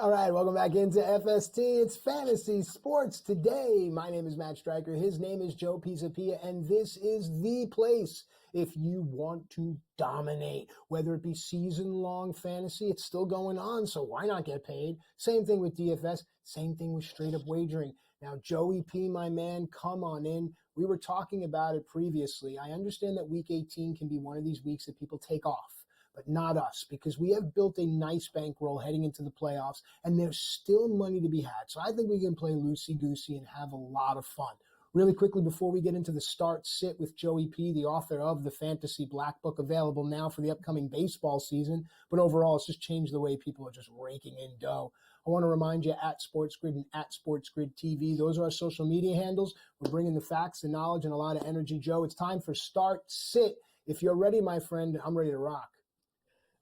All right, welcome back into FST. It's Fantasy Sports Today. My name is Matt Striker. His name is Joe Pisapia, and this is the place if you want to dominate, whether it be season-long fantasy. It's still going on, so why not get paid? Same thing with DFS. Same thing with straight-up wagering. Now, Joey P., my man, come on in. We were talking about it previously. I understand that Week 18 can be one of these weeks that people take off, but not us, because we have built a nice bankroll heading into the playoffs, and there's still money to be had. So I think we can play loosey-goosey and have a lot of fun. Really quickly, before we get into the start sit with Joey P., the author of the Fantasy Black Book, available now for the upcoming baseball season, but overall it's just changed the way people are just raking in dough. I want to remind you, at SportsGrid and at SportsGrid TV, those are our social media handles. We're bringing the facts, the knowledge, and a lot of energy. Joe, it's time for start sit. If you're ready, my friend, I'm ready to rock.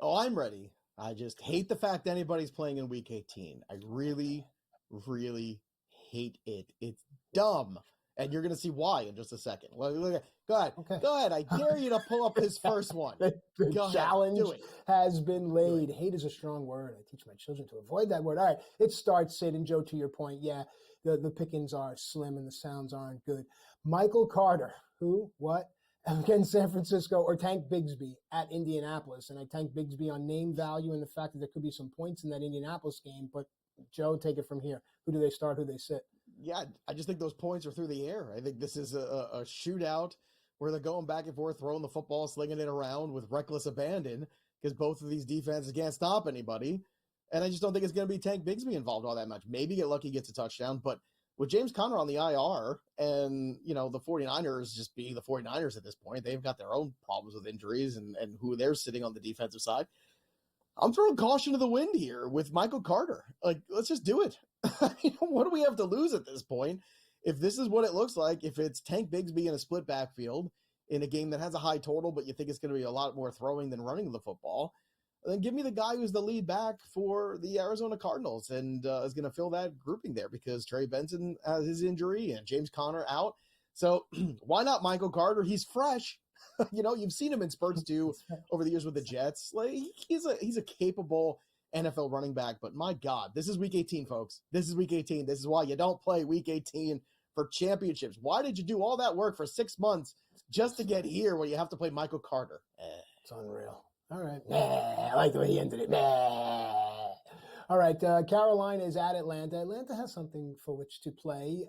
Oh, I'm ready. I just hate the fact anybody's playing in Week 18. I really, really hate it. It's dumb. And you're going to see why in just a second. Go ahead. Okay. Go ahead. I dare you to pull up his first one. The challenge has been laid. Hate is a strong word. I teach my children to avoid that word. All right. It starts, Sid. And Joe, to your point, yeah, the pickings are slim and the sounds aren't good. Michael Carter, who, what? Against San Francisco, or Tank Bigsby at Indianapolis. And I tank Bigsby on name value and the fact that there could be some points in that Indianapolis game. But Joe, take it from here. Who do they start? Who do they sit? Yeah, I just think those points are through the air. I think this is a shootout where they're going back and forth, throwing the football, slinging it around with reckless abandon, because both of these defenses can't stop anybody. And I just don't think it's going to be Tank Bigsby involved all that much. Maybe get lucky, gets a touchdown. But with James Conner on the IR and, the 49ers just being the 49ers at this point, they've got their own problems with injuries and who they're sitting on the defensive side. I'm throwing caution to the wind here with Michael Carter. Let's just do it. What do we have to lose at this point? If this is what it looks like, if it's Tank Bigsby in a split backfield in a game that has a high total, but you think it's going to be a lot more throwing than running the football, then give me the guy who's the lead back for the Arizona Cardinals and is going to fill that grouping there, because Trey Benson has his injury and James Conner out. So why not Michael Carter? He's fresh. You've seen him in spurts too over the years with the Jets. He's a capable NFL running back, but my God, this is Week 18, folks. This is Week 18. This is why you don't play Week 18 for championships. Why did you do all that work for 6 months just to get here where you have to play Michael Carter? It's unreal. All right. I like the way he ended it. All right. Carolina is at Atlanta. Atlanta has something for which to play.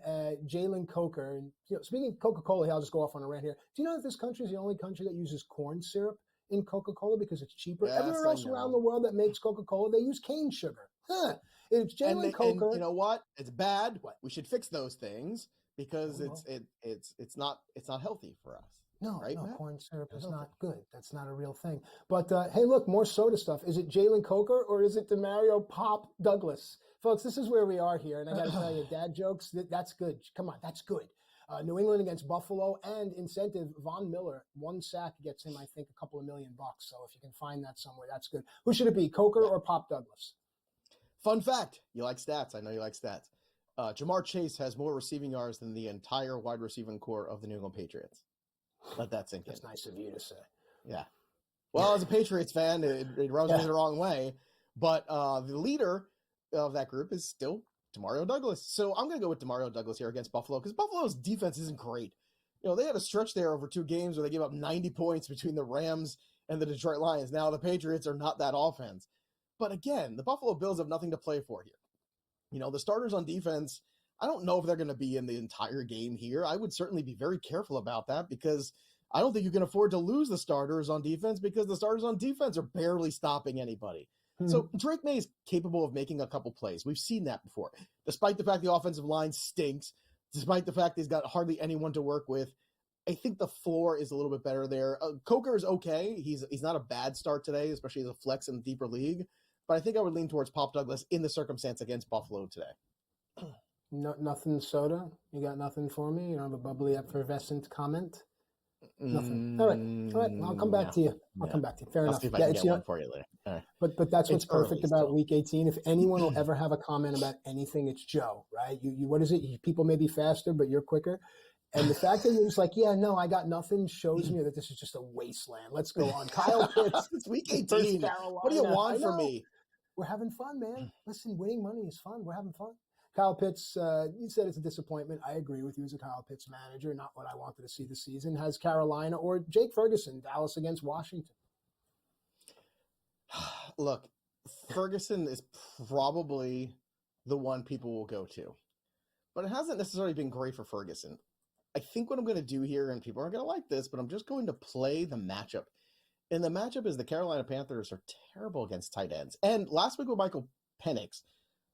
Jalen Coker. And, speaking of Coca-Cola, I'll just go off on a rant here. Do you know that this country is the only country that uses corn syrup in Coca-Cola because it's cheaper? Yes, everywhere else around the world that makes Coca-Cola, they use cane sugar. It's Jalen Coker. And you know what? It's bad. We should fix those things because it's not healthy for us. No, right, no, corn syrup is not good. That's not a real thing. But, hey, look, more soda stuff. Is it Jalen Coker or is it DeMario Pop Douglas? Folks, this is where we are here. And I got to tell you, dad jokes, that's good. Come on, that's good. New England against Buffalo, and incentive, Von Miller, 1 sack gets him, I think, a couple of $1 million. So if you can find that somewhere, that's good. Who should it be, Coker or Pop Douglas? Fun fact. You like stats. I know you like stats. Jamar Chase has more receiving yards than the entire wide receiving core of the New England Patriots. Let that sink in. That's nice of you to say. Yeah. Well, as a Patriots fan, it rubs me the wrong way. But the leader of that group is still DeMario Douglas. So I'm going to go with DeMario Douglas here against Buffalo, because Buffalo's defense isn't great. They had a stretch there over 2 games where they gave up 90 points between the Rams and the Detroit Lions. Now the Patriots are not that offense. But again, the Buffalo Bills have nothing to play for here. The starters on defense, I don't know if they're going to be in the entire game here. I would certainly be very careful about that, because I don't think you can afford to lose the starters on defense, because the starters on defense are barely stopping anybody. So Drake May is capable of making a couple plays. We've seen that before. Despite the fact the offensive line stinks, despite the fact he's got hardly anyone to work with, I think the floor is a little bit better there. Coker is okay. He's not a bad start today, especially as a flex in the deeper league. But I think I would lean towards Pop Douglas in the circumstance against Buffalo today. No, nothing soda? You got nothing for me? You don't have a bubbly effervescent comment? Nothing. All right. I'll come back to you. I'll come back to you. Fair enough. See if I can get one for you later. Right. But that's what's perfect about Week 18. If anyone will ever have a comment about anything, it's Joe, right? You what is it? People may be faster, but you're quicker. And the fact that you're just like, yeah, no, I got nothing, shows me that this is just a wasteland. Let's go on. Kyle Pitts. It's Week 18. What do you want from me? we're having fun, man. Listen, winning money is fun. We're having fun. Kyle Pitts, you said it's a disappointment. I agree with you as a Kyle Pitts manager. Not what I wanted to see this season. Has Carolina or Jake Ferguson, Dallas against Washington? Look, Ferguson is probably the one people will go to. But it hasn't necessarily been great for Ferguson. I think what I'm going to do here, and people aren't going to like this, but I'm just going to play the matchup. And the matchup is the Carolina Panthers are terrible against tight ends. And last week with Michael Penix,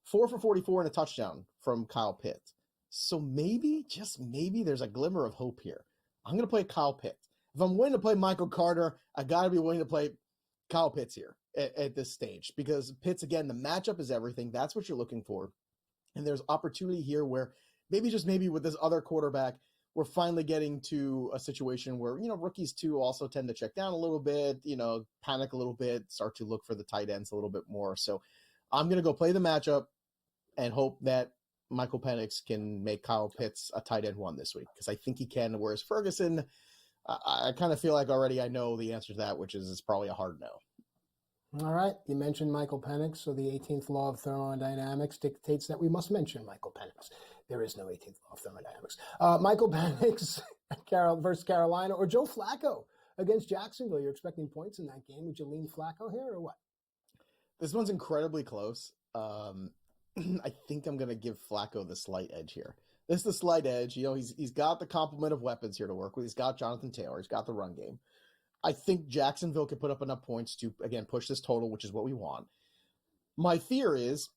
4 for 44 and a touchdown from Kyle Pitts. So maybe, just maybe, there's a glimmer of hope here. I'm going to play Kyle Pitts. If I'm willing to play Michael Carter, I got to be willing to play Kyle Pitts here at this stage. Because Pitts, again, the matchup is everything. That's what you're looking for. And there's opportunity here where maybe, just maybe, with this other quarterback, we're finally getting to a situation where, rookies too also tend to check down a little bit, panic a little bit, start to look for the tight ends a little bit more. So I'm going to go play the matchup and hope that Michael Penix can make Kyle Pitts a tight end one this week, because I think he can. Whereas Ferguson, I kind of feel like already I know the answer to that, which is it's probably a hard no. All right. You mentioned Michael Penix, so the 18th law of thermodynamics dictates that we must mention Michael Penix. There is no 18th law of thermodynamics. Michael Penix versus Carolina, or Joe Flacco against Jacksonville. You're expecting points in that game. Would you lean Flacco here or what? This one's incredibly close. I think I'm going to give Flacco the slight edge here. This is the slight edge. He's got the complement of weapons here to work with. He's got Jonathan Taylor. He's got the run game. I think Jacksonville could put up enough points to, again, push this total, which is what we want. My fear is,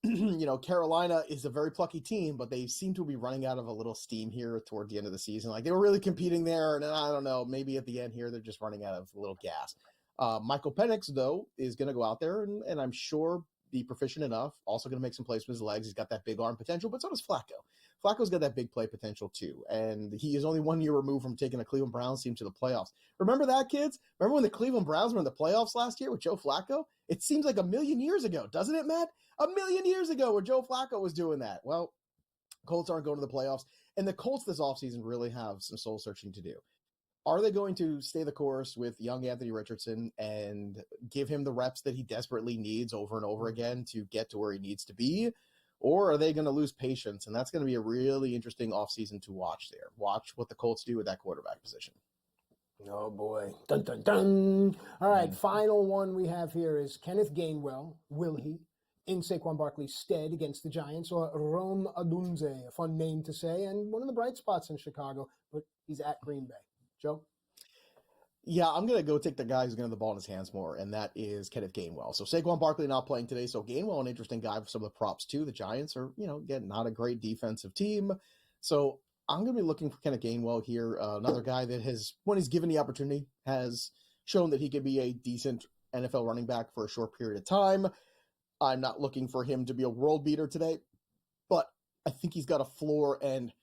Carolina is a very plucky team, but they seem to be running out of a little steam here toward the end of the season. Like, they were really competing there, and I don't know, maybe at the end here, they're just running out of a little gas. Michael Penix, though, is going to go out there, and I'm sure be proficient enough. Also going to make some plays with his legs. He's got that big arm potential, but so does Flacco. Flacco's got that big play potential too, and he is only 1 year removed from taking a Cleveland Browns team to the playoffs. Remember that, kids? Remember when the Cleveland Browns were in the playoffs last year with Joe Flacco? It seems like a million years ago, doesn't it, Matt? A million years ago where Joe Flacco was doing that. Well, Colts aren't going to the playoffs, and the Colts this offseason really have some soul searching to do. Are they going to stay the course with young Anthony Richardson and give him the reps that he desperately needs over and over again to get to where he needs to be? Or are they going to lose patience? And that's going to be a really interesting offseason to watch there. Watch what the Colts do with that quarterback position. Oh, boy. Dun, dun, dun. All right, final one we have here is Kenneth Gainwell. Will he, in Saquon Barkley's stead against the Giants, or Rome Odunze, a fun name to say, and one of the bright spots in Chicago, but he's at Green Bay. Joe? Yeah, I'm going to go take the guy who's going to have the ball in his hands more, and that is Kenneth Gainwell. So Saquon Barkley not playing today, so Gainwell, an interesting guy for some of the props too. The Giants are, again, not a great defensive team. So I'm going to be looking for Kenneth Gainwell here, another guy that has, when he's given the opportunity, has shown that he could be a decent NFL running back for a short period of time. I'm not looking for him to be a world beater today, but I think he's got a floor, and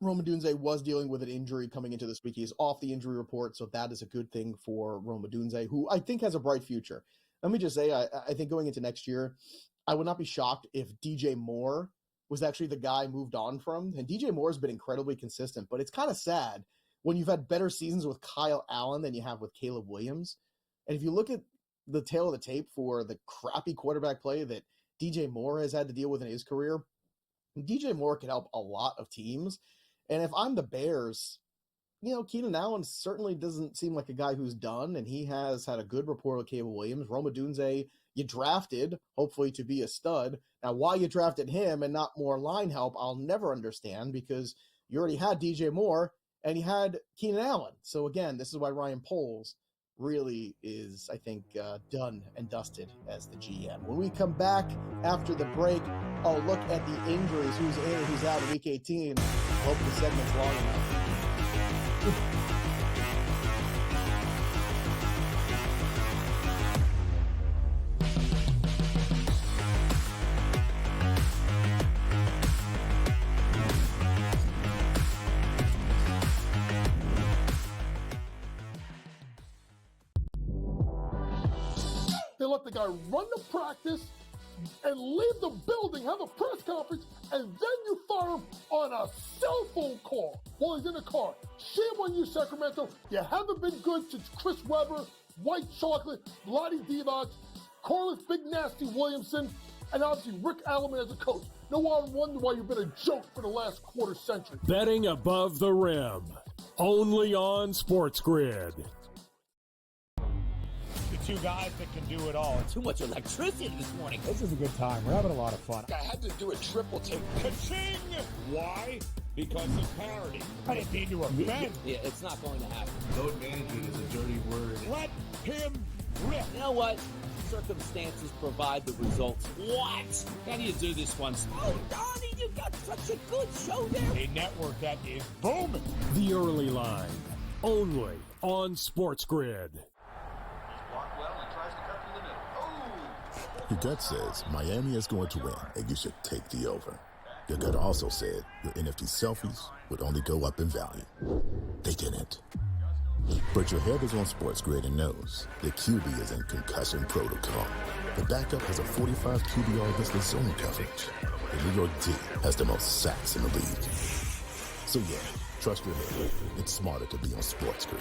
Rome Odunze was dealing with an injury coming into this week. He's off the injury report, so that is a good thing for Rome Odunze, who I think has a bright future. Let me just say, I think going into next year, I would not be shocked if DJ Moore was actually the guy moved on from. And DJ Moore has been incredibly consistent, but it's kind of sad when you've had better seasons with Kyle Allen than you have with Caleb Williams. And if you look at the tail of the tape for the crappy quarterback play that DJ Moore has had to deal with in his career, DJ Moore can help a lot of teams. And if I'm the Bears, Keenan Allen certainly doesn't seem like a guy who's done, and he has had a good rapport with Caleb Williams. Rome Odunze, you drafted, hopefully to be a stud. Now, why you drafted him and not more line help, I'll never understand, because you already had DJ Moore and you had Keenan Allen. So again, this is why Ryan Poles really is, I think, done and dusted as the GM. When we come back after the break, I'll look at the injuries, who's in and who's out of Week 18. Hope the segment's long enough. They let the guy run the practice and leave the building, have a press conference, and then you fire him on a cell phone call while he's in the car. Shame on you, Sacramento. You haven't been good since Chris Webber, White Chocolate, Bloody Divac. Corliss Big Nasty Williamson, and obviously Rick Alleman as a coach. No one wonder why you've been a joke for the last quarter century. Betting above the rim, only on SportsGrid. The two guys that can do it all. Too much electricity this morning. This is a good time. We're having a lot of fun. I had to do a triple take. Ka-ching! Why? Because of parity. I didn't mean to offend. Yeah, it's not going to happen. Load management is a dirty word. Let him rip. You know what? Circumstances provide the results. What? How do you do this one? Oh, Donnie, you got such a good show there. A network that is booming. The Early Line, only on SportsGrid. Your gut says Miami is going to win, and you should take the over. Your gut also said your NFT selfies would only go up in value. They didn't. But your head is on SportsGrid and knows the QB is in concussion protocol. The backup has a 45 QBR listed zone coverage. The New York D has the most sacks in the league. So yeah, trust your head. It's smarter to be on SportsGrid.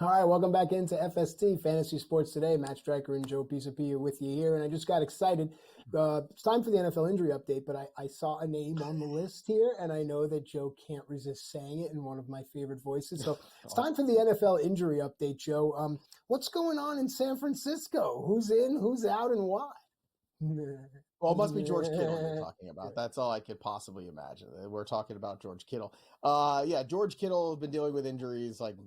All right, welcome back into FST, Fantasy Sports Today. Matt Striker and Joe Pisapia with you here. And I just got excited. It's time for the NFL injury update, but I saw a name on the list here, and I know that Joe can't resist saying it in one of my favorite voices. So it's time for the NFL injury update, Joe. What's going on in San Francisco? Who's in, who's out, and why? Well, it must be George Kittle you're talking about. That's all I could possibly imagine. We're talking about George Kittle. Yeah, George Kittle has been dealing with injuries like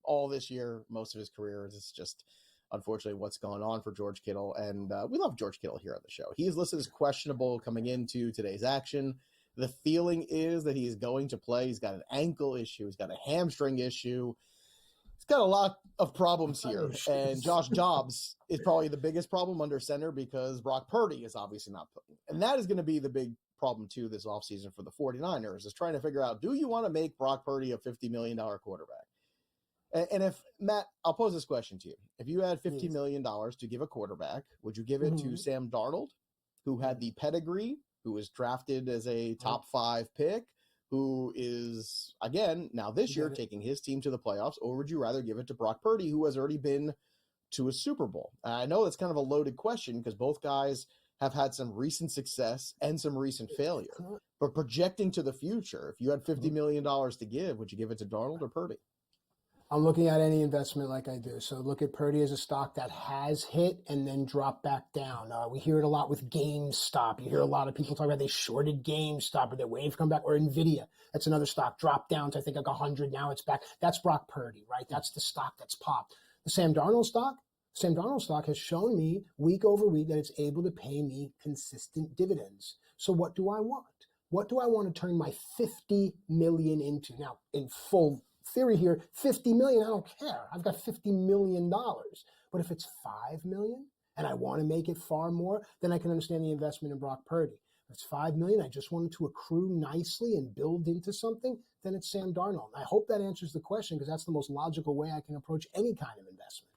all this year, most of his career. It's just unfortunately what's going on for George Kittle. And we love George Kittle here on the show. He's listed as questionable coming into today's action. The feeling is that he's going to play. He's got an ankle issue. He's got a hamstring issue. He's got a lot of problems here. And Josh Dobbs is probably the biggest problem under center because Brock Purdy is obviously not playing. And that is going to be the big problem too this offseason for the 49ers, is trying to figure out, do you want to make Brock Purdy a $50 million quarterback? And if, Matt, I'll pose this question to you. If you had $50 million to give a quarterback, would you give it to Sam Darnold, who had the pedigree, who was drafted as a top 5 pick, who is, again, now this year taking his team to the playoffs, or would you rather give it to Brock Purdy, who has already been to a Super Bowl? I know it's kind of a loaded question because both guys have had some recent success and some recent failure. But projecting to the future, if you had $50 million to give, would you give it to Darnold or Purdy? I'm looking at any investment like I do. So look at Purdy as a stock that has hit and then dropped back down. We hear it a lot with GameStop. You hear a lot of people talk about they shorted GameStop or they waited to come back, or NVIDIA. That's another stock dropped down to I think like 100. Now it's back. That's Brock Purdy, right? That's the stock that's popped. The Sam Darnold stock has shown me week over week that it's able to pay me consistent dividends. So what do I want? What do I want to turn my $50 million into? Now, in full theory here, $50 million, I don't care. I've got $50 million. But if it's $5 million and I want to make it far more, then I can understand the investment in Brock Purdy. If it's $5 million, I just want it to accrue nicely and build into something, then it's Sam Darnold. I hope that answers the question because that's the most logical way I can approach any kind of investment.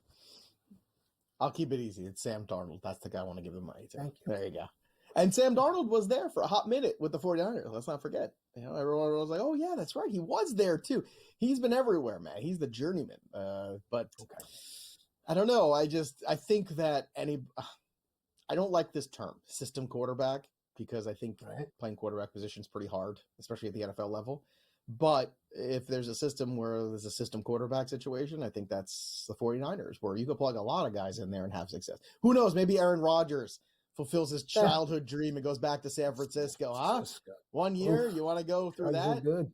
I'll keep it easy. It's Sam Darnold. That's the guy I want to give the money to. Thank you. There you go. And Sam Darnold was there for a hot minute with the 49ers. Let's not forget. Everyone was like, oh, yeah, that's right. He was there, too. He's been everywhere, man. He's the journeyman. But I don't know. I think that I don't like this term, system quarterback, because I think playing quarterback position is pretty hard, especially at the NFL level. But if there's a system where there's a system quarterback situation, I think that's the 49ers, where you could plug a lot of guys in there and have success. Who knows? Maybe Aaron Rodgers fulfills his childhood dream and goes back to San Francisco, huh? 1 year, you want to go through that? Good.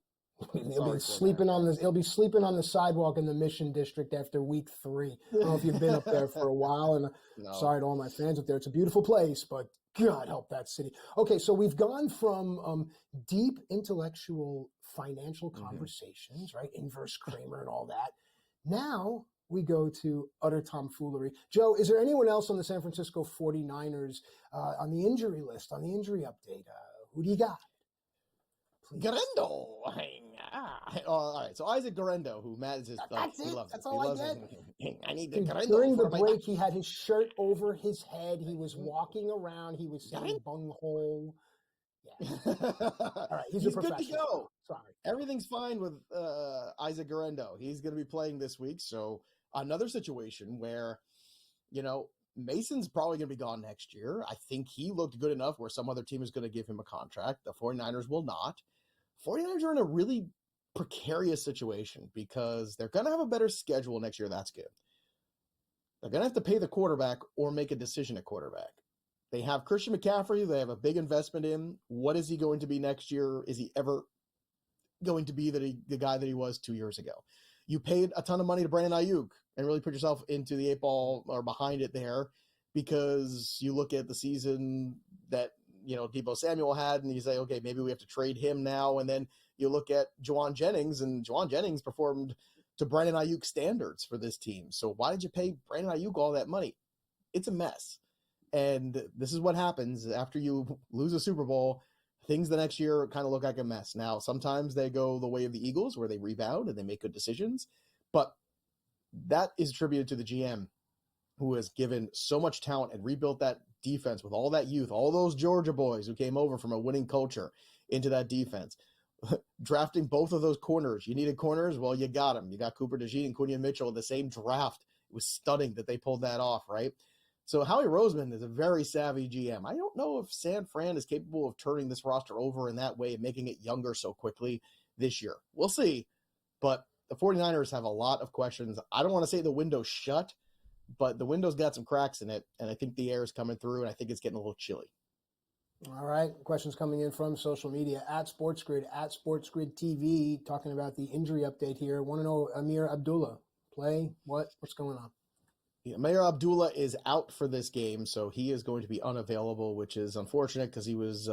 He'll be sleeping on the sidewalk in the Mission District after week 3. I don't know if you've been up there for a while, and No. sorry to all my fans up there. It's a beautiful place, but God help that city. Okay, so we've gone from deep intellectual financial conversations, right? Inverse Kramer and all that. Now we go to utter tomfoolery. Joe, is there anyone else on the San Francisco 49ers on the injury list, on the injury update? Who do you got? Please. Garendo. All right. So Isaac Garendo, who Matt is his, That's he it. loves That's it. all He I loves get. it. I need the Dude, Garendo during the for my break, he had his shirt over his head. He was walking around. He was saying bunghole. Yeah. All right. He's a professional. Good to go. Sorry. Everything's fine with Isaac Garendo. He's going to be playing this week. So another situation where, Mason's probably going to be gone next year. I think he looked good enough where some other team is going to give him a contract. The 49ers will not. 49ers are in a really precarious situation because they're going to have a better schedule next year. That's good. They're going to have to pay the quarterback or make a decision at quarterback. They have Christian McCaffrey. They have a big investment in. What is he going to be next year? Is he ever going to be the guy that he was 2 years ago? You paid a ton of money to Brandon Ayuk and really put yourself into the 8 ball or behind it there because you look at the season that, Deebo Samuel had and you say, okay, maybe we have to trade him now. And then you look at Juwan Jennings, and Juwan Jennings performed to Brandon Ayuk standards for this team. So why did you pay Brandon Ayuk all that money? It's a mess. And this is what happens after you lose a Super Bowl. Things the next year kind of look like a mess. Now, sometimes they go the way of the Eagles where they rebound and they make good decisions. But that is attributed to the GM who has given so much talent and rebuilt that defense with all that youth, all those Georgia boys who came over from a winning culture into that defense. Drafting both of those corners. You needed corners? Well, you got them. You got Cooper DeJean and Quinion Mitchell in the same draft. It was stunning that they pulled that off, right? So Howie Roseman is a very savvy GM. I don't know if San Fran is capable of turning this roster over in that way and making it younger so quickly this year. We'll see. But the 49ers have a lot of questions. I don't want to say the window's shut, but the window's got some cracks in it, and I think the air is coming through, and I think it's getting a little chilly. All right. Questions coming in from social media at SportsGrid, at SportsGrid TV, talking about the injury update here. Want to know Amir Abdullah play? What's going on? Mayor Abdullah is out for this game, so he is going to be unavailable, which is unfortunate because he was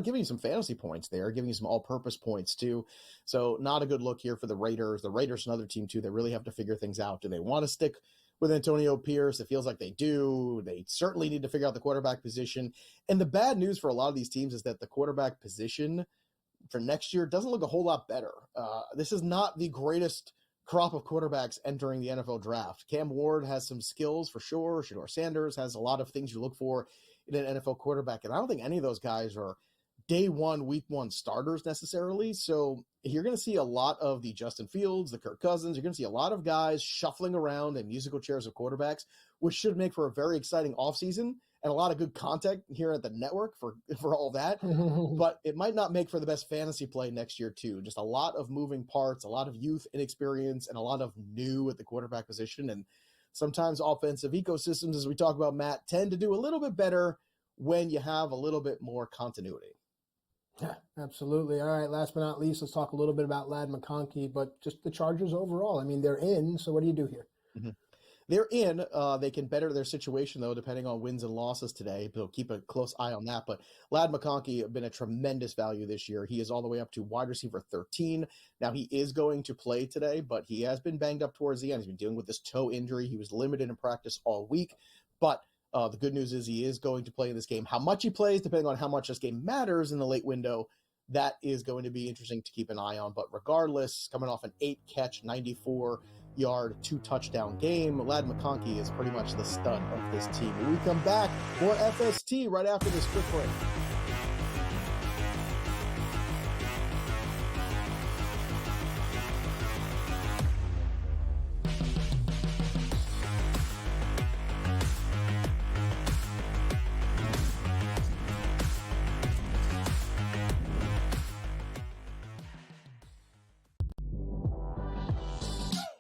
giving you some fantasy points there, giving you some all-purpose points too. So not a good look here for the Raiders. The Raiders, another team too, that really have to figure things out. Do they want to stick with Antonio Pierce? It feels like they do. They certainly need to figure out the quarterback position. And the bad news for a lot of these teams is that the quarterback position for next year doesn't look a whole lot better. This is not the greatest crop of quarterbacks entering the NFL draft. Cam Ward has some skills for sure. Shedeur Sanders has a lot of things you look for in an NFL quarterback. And I don't think any of those guys are day one, week one starters necessarily. So you're going to see a lot of the Justin Fields, the Kirk Cousins. You're going to see a lot of guys shuffling around in musical chairs of quarterbacks, which should make for a very exciting offseason and a lot of good content here at the network for all that. But it might not make for the best fantasy play next year too. Just a lot of moving parts, a lot of youth inexperience, and a lot of new at the quarterback position. And sometimes offensive ecosystems, as we talk about, Matt, tend to do a little bit better when you have a little bit more continuity. Yeah, absolutely. All right, last but not least, let's talk a little bit about Ladd McConkey, but just the Chargers overall. I mean, they're in, so what do you do here? Mm-hmm. They're in. They can better their situation, though, depending on wins and losses today. So keep a close eye on that. But Ladd McConkey has been a tremendous value this year. He is all the way up to wide receiver 13. Now, he is going to play today, but he has been banged up towards the end. He's been dealing with this toe injury. He was limited in practice all week. But the good news is he is going to play in this game. How much he plays, depending on how much this game matters in the late window, that is going to be interesting to keep an eye on. But regardless, coming off an 8-catch, 94-yard, 2-touchdown game, Ladd McConkey is pretty much the stud of this team. When we come back, more FST right after this quick break.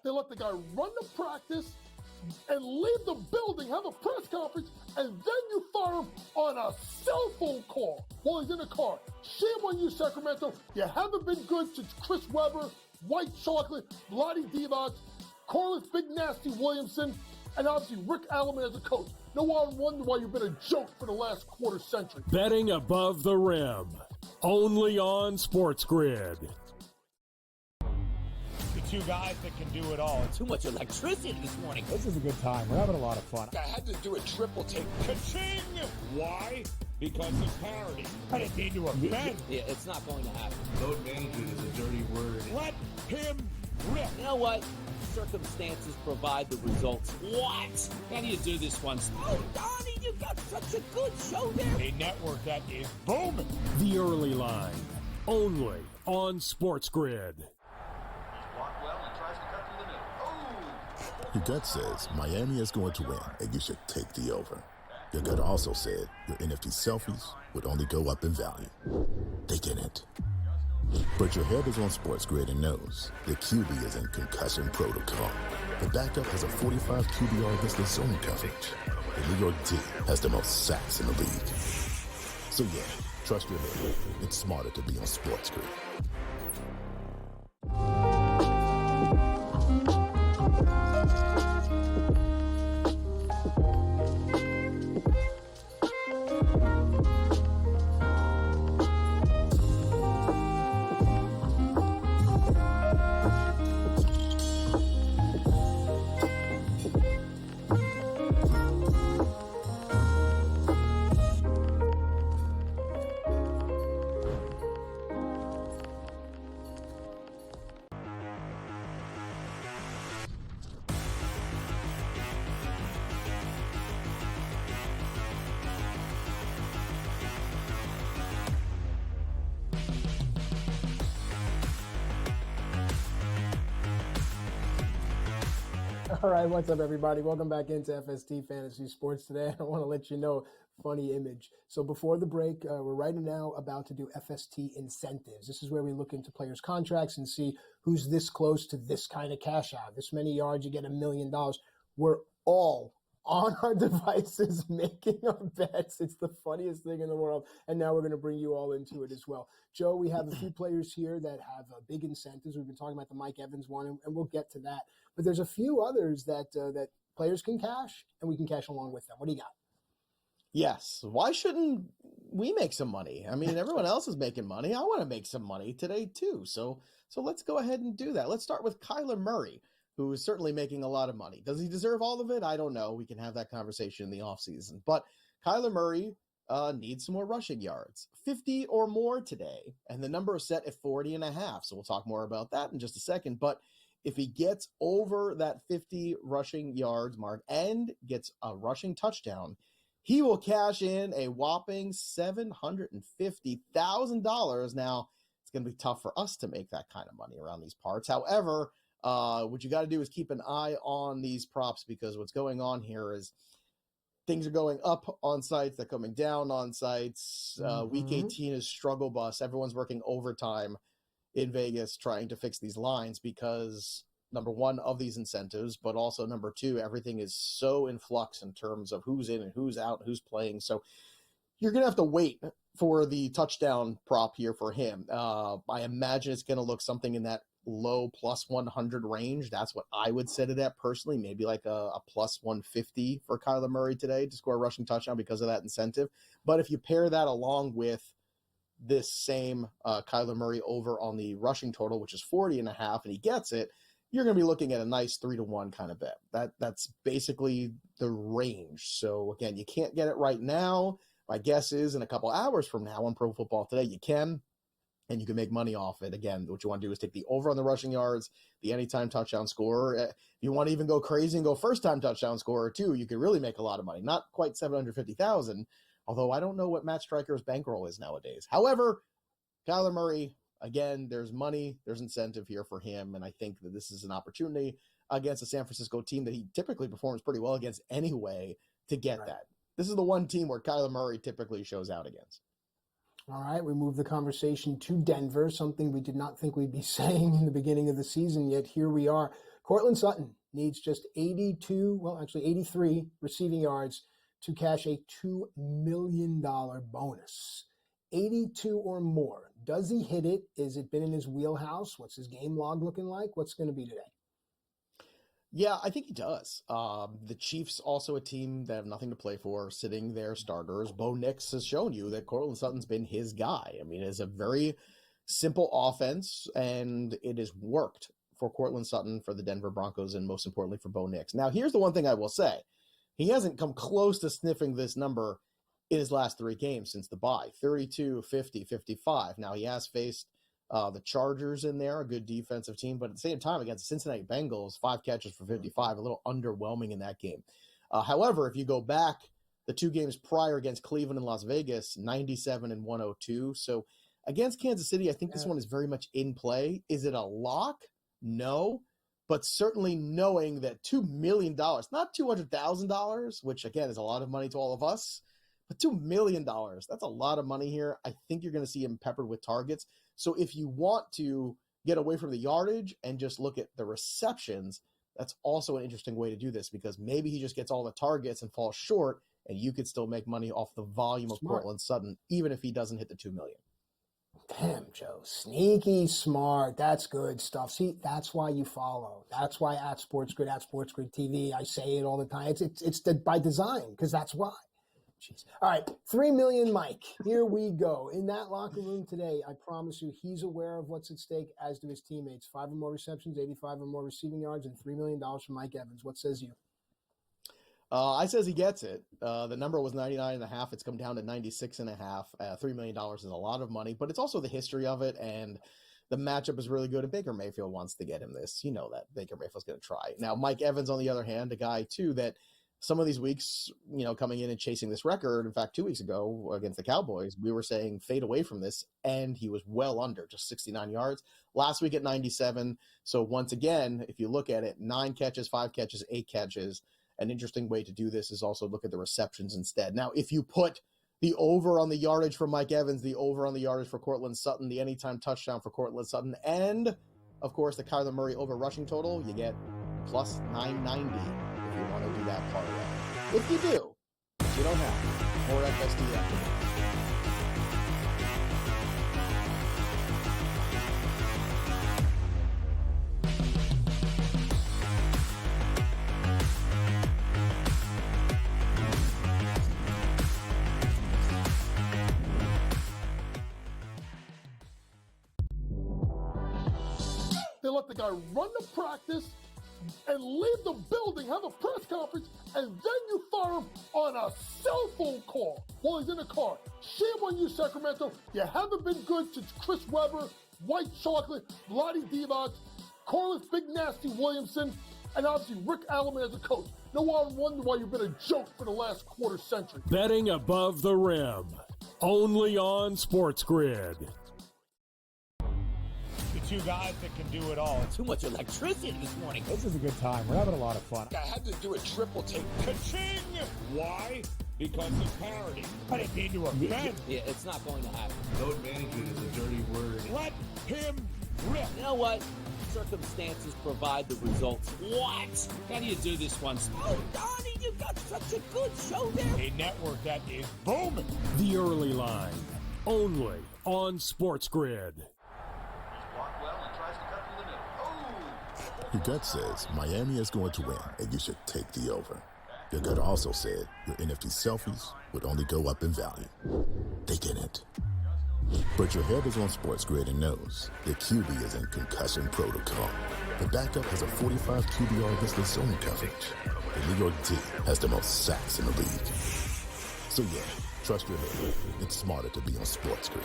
They let the guy run the practice and leave the building, have a press conference, and then you fire him on a cell phone call while he's in the car. Shame on you, Sacramento. You haven't been good since Chris Webber, White Chocolate, Vlade Divac, Corliss Big Nasty Williamson, and obviously Rick Alleman as a coach. No one wonder why you've been a joke for the last quarter century. Betting above the rim. Only on SportsGrid. The two guys that can do it all. Too much electricity this morning. This is a good time. We're having a lot of fun. I had to do a triple take. Ka-ching! Why? Because of parity. I didn't mean to offend. Yeah, it's not going to happen. Load management is a dirty word. Let him rip. You know what? Circumstances provide the results. What? How do you do this one? Oh, Donnie, you got such a good show there. A network that is booming. The Early Line. Only on SportsGrid. Your gut says Miami is going to win, and you should take the over. Your gut also said your NFT selfies would only go up in value. They didn't. But your head is on SportsGrid and knows the QB is in concussion protocol. The backup has a 45 QBR against the zone coverage. The New York D has the most sacks in the league. So yeah, trust your head. It's smarter to be on SportsGrid. All right, what's up, everybody? Welcome back into FST Fantasy Sports today. I want to let you know, funny image. So before the break, we're right now about to do FST incentives. This is where we look into players' contracts and see who's this close to this kind of cash out. This many yards, you get $1 million. We're all on our devices making our bets. It's the funniest thing in the world. And now we're going to bring you all into it as well. Joe, we have a few players here that have big incentives. We've been talking about the Mike Evans one, and we'll get to that. But there's a few others that that players can cash, and we can cash along with them. What do you got? Yes. Why shouldn't we make some money? I mean, everyone else is making money. I want to make some money today too. So let's go ahead and do that. Let's start with Kyler Murray, who is certainly making a lot of money. Does he deserve all of it? I don't know. We can have that conversation in the offseason. But Kyler Murray needs some more rushing yards, 50 or more today. And the number is set at 40.5. So we'll talk more about that in just a second. But if he gets over that 50 rushing yards mark and gets a rushing touchdown, he will cash in a whopping $750,000. Now, it's going to be tough for us to make that kind of money around these parts. However, what you got to do is keep an eye on these props, because what's going on here is things are going up on sites, they're coming down on sites. Week 18 is struggle bus. Everyone's working overtime in Vegas trying to fix these lines because, number one, of these incentives, but also number two, everything is so in flux in terms of who's in and who's out and who's playing. So you're going to have to wait for the touchdown prop here for him. I imagine it's going to look something in that low plus 100 range. That's what I would set it at personally, maybe like a plus 150 for Kyler Murray today to score a rushing touchdown because of that incentive. But if you pair that along with this same Kyler Murray over on the rushing total, which is 40.5, and he gets it, you're going to be looking at a nice 3-1 kind of bet. That's basically the range. So again, you can't get it right now. My guess is in a couple hours from now on Pro Football Today, you can, and you can make money off it. Again, what you want to do is take the over on the rushing yards, the anytime touchdown scorer. If you want to even go crazy and go first-time touchdown scorer too, you can really make a lot of money. Not quite $750,000, although I don't know what Matt Striker's bankroll is nowadays. However, Kyler Murray, again, there's money, there's incentive here for him, and I think that this is an opportunity against a San Francisco team that he typically performs pretty well against anyway to get that. This is the one team where Kyler Murray typically shows out against. All right, we move the conversation to Denver, something we did not think we'd be saying in the beginning of the season, yet here we are. Cortland Sutton needs just 83 receiving yards to cash a $2 million bonus. 82 or more. Does he hit it? Is it been in his wheelhouse? What's his game log looking like? What's going to be today? Yeah, I think he does. The Chiefs also a team that have nothing to play for, sitting their starters. Bo Nix has shown you that Courtland Sutton's been his guy. I mean, it's a very simple offense, and it has worked for Courtland Sutton, for the Denver Broncos, and most importantly for Bo Nix. Now, here's the one thing I will say. He hasn't come close to sniffing this number in his last 3 games since the bye, 32, 50, 55. Now, he has faced the Chargers in there, a good defensive team, but at the same time, against the Cincinnati Bengals, 5 catches for 55, a little underwhelming in that game. However, if you go back the 2 games prior against Cleveland and Las Vegas, 97 and 102. So against Kansas City, I think this one is very much in play. Is it a lock? No. But certainly knowing that $2 million, not $200,000, which again is a lot of money to all of us, but $2 million, that's a lot of money here. I think you're going to see him peppered with targets. So if you want to get away from the yardage and just look at the receptions, that's also an interesting way to do this, because maybe he just gets all the targets and falls short, and you could still make money off the volume of Courtland Sutton, even if he doesn't hit the $2 million. Damn, Joe. Sneaky smart. That's good stuff. See, that's why you follow. That's why at SportsGrid TV, I say it all the time. It's by design, because that's why. Jeez. All right, 3 million Mike. Here we go. In that locker room today, I promise you, he's aware of what's at stake, as do his teammates. 5 or more receptions, 85 or more receiving yards, and $3 million from Mike Evans. What says you? I says he gets it. The number was 99.5. It's come down to 96.5. $3 million is a lot of money, but it's also the history of it, and the matchup is really good, and Baker Mayfield wants to get him this. You know that. Baker Mayfield's going to try. Now, Mike Evans, on the other hand, a guy, too, that some of these weeks, coming in and chasing this record, in fact, 2 weeks ago against the Cowboys, we were saying fade away from this, and he was well under, just 69 yards. Last week at 97. So once again, if you look at it, 9 catches, 5 catches, 8 catches. An interesting way to do this is also look at the receptions instead. Now, if you put the over on the yardage for Mike Evans, the over on the yardage for Courtland Sutton, the anytime touchdown for Courtland Sutton, and, of course, the Kyler Murray over rushing total, you get plus 990 if you want to do that parlay. If you do, you don't have more FST after that. They let the guy run the practice and leave the building, have a press conference, and then you fire him on a cell phone call while he's in the car. Shame on you, Sacramento. You haven't been good since Chris Webber, White Chocolate, Vlade Divac, Corliss Big Nasty Williamson, and obviously Rick Alleman as a coach. No one wonder why you've been a joke for the last quarter century. Betting above the rim. Only on SportsGrid. The 2 guys that can do it all. Too much electricity this morning. This is a good time. We're having a lot of fun. I had to do a triple take. Ka-ching! Why? Because of parity. I didn't mean to offend. Yeah, it's not going to happen. Load management is a dirty word. Let him rip. You know what? Circumstances provide the results. What? How do you do this one? Oh, Donnie, you got such a good show there. A network that is booming. The Early Line. Only on SportsGrid. Your gut says Miami is going to win, and you should take the over. Your gut also said your NFT selfies would only go up in value. They didn't. But your head is on SportsGrid and knows the QB is in concussion protocol. The backup has a 45 QBR against zone coverage. The New York D has the most sacks in the league. So yeah, trust your head. It's smarter to be on SportsGrid.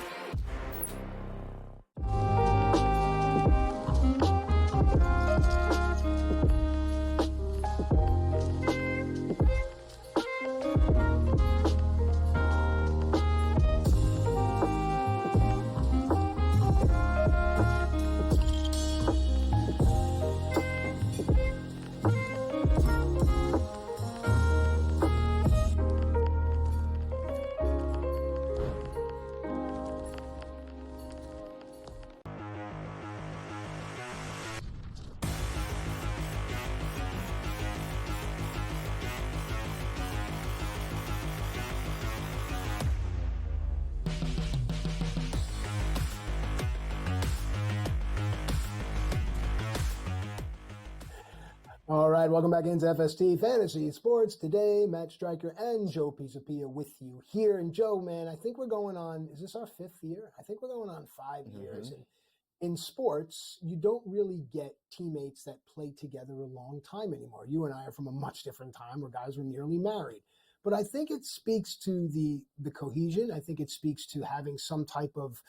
All right, welcome back into FST Fantasy Sports Today. Matt Striker and Joe Pisapia with you here. And Joe, man, I think we're going on, is this our 5th year? I think we're going on 5 years. And in sports, you don't really get teammates that play together a long time anymore. You and I are from a much different time where guys were nearly married. But I think it speaks to the cohesion. I think it speaks to having some type of,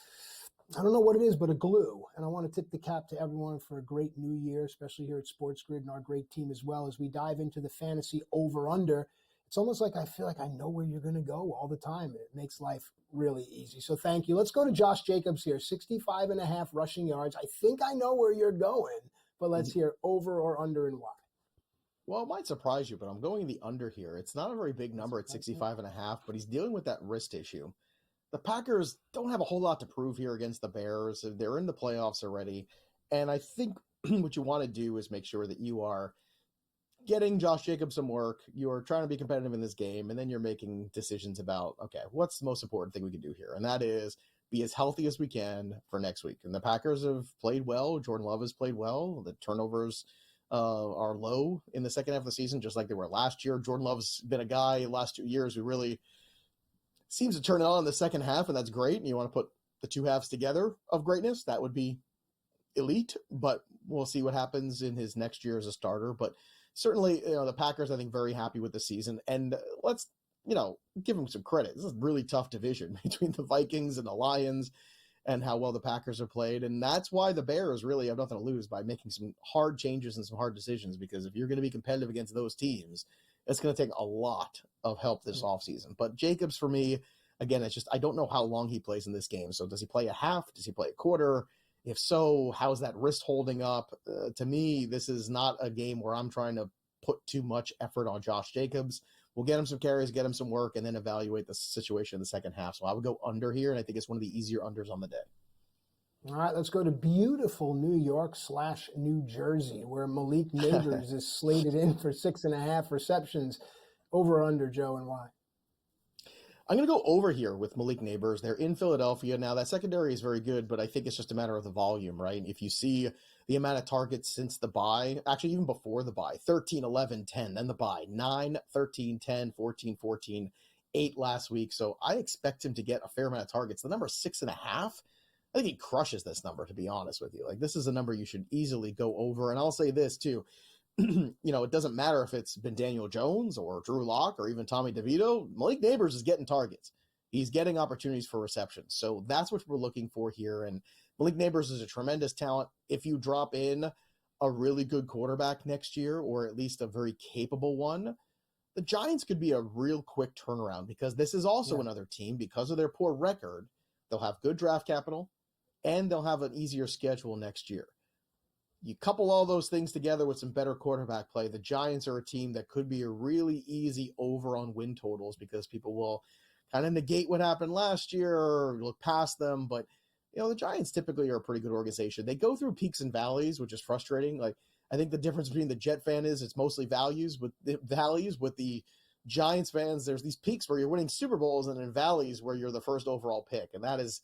I don't know what it is, but a glue. And I want to tip the cap to everyone for a great new year, especially here at SportsGrid and our great team as well. As we dive into the fantasy over-under, it's almost like I feel like I know where you're going to go all the time. It makes life really easy. So thank you. Let's go to Josh Jacobs here, 65.5 rushing yards. I think I know where you're going, but let's hear over or under and why. Well, it might surprise you, but I'm going the under here. It's not a very big number at 65.5, but he's dealing with that wrist issue. The Packers don't have a whole lot to prove here against the Bears. They're in the playoffs already. And I think what you want to do is make sure that you are getting Josh Jacobs some work. You're trying to be competitive in this game. And then you're making decisions about, okay, what's the most important thing we can do here? And that is be as healthy as we can for next week. And the Packers have played well. Jordan Love has played well. The turnovers are low in the second half of the season, just like they were last year. Jordan Love's been a guy the last 2 years who really seems to turn it on in the second half, and that's great. And you want to put the two halves together of greatness, that would be elite, but we'll see what happens in his next year as a starter. But certainly, the Packers, I think, very happy with the season. And let's, give them some credit. This is a really tough division between the Vikings and the Lions and how well the Packers have played. And that's why the Bears really have nothing to lose by making some hard changes and some hard decisions, because if you're going to be competitive against those teams, it's going to take a lot of help this offseason. But Jacobs, for me, again, it's just I don't know how long he plays in this game. So does he play a half? Does he play a quarter? If so, how's that wrist holding up? To me, this is not a game where I'm trying to put too much effort on Josh Jacobs. We'll get him some carries, get him some work, and then evaluate the situation in the second half. So I would go under here, and I think it's one of the easier unders on the day. All right, let's go to beautiful New York / New Jersey, where Malik Neighbors is slated in for 6.5 receptions. Over or under, Joe, and why? I'm going to go over here with Malik Neighbors. They're in Philadelphia. Now, that secondary is very good, but I think it's just a matter of the volume, right? If you see the amount of targets since the bye, actually even before the bye, 13, 11, 10, then the bye, 9, 13, 10, 14, 14, 8 last week. So I expect him to get a fair amount of targets. The number 6.5, I think he crushes this number, to be honest with you. Like, this is a number you should easily go over. And I'll say this, too. It doesn't matter if it's been Daniel Jones or Drew Lock or even Tommy DeVito. Malik Neighbors is getting targets. He's getting opportunities for receptions. So that's what we're looking for here. And Malik Neighbors is a tremendous talent. If you drop in a really good quarterback next year, or at least a very capable one, the Giants could be a real quick turnaround, because this is also another team, because of their poor record, they'll have good draft capital and they'll have an easier schedule next year. You couple all those things together with some better quarterback play, the Giants are a team that could be a really easy over on win totals, because people will kind of negate what happened last year or look past them. But, the Giants typically are a pretty good organization. They go through peaks and valleys, which is frustrating. Like, I think the difference between the Jet fan is it's mostly valleys. With the Giants fans, there's these peaks where you're winning Super Bowls, and in valleys where you're the first overall pick. And that's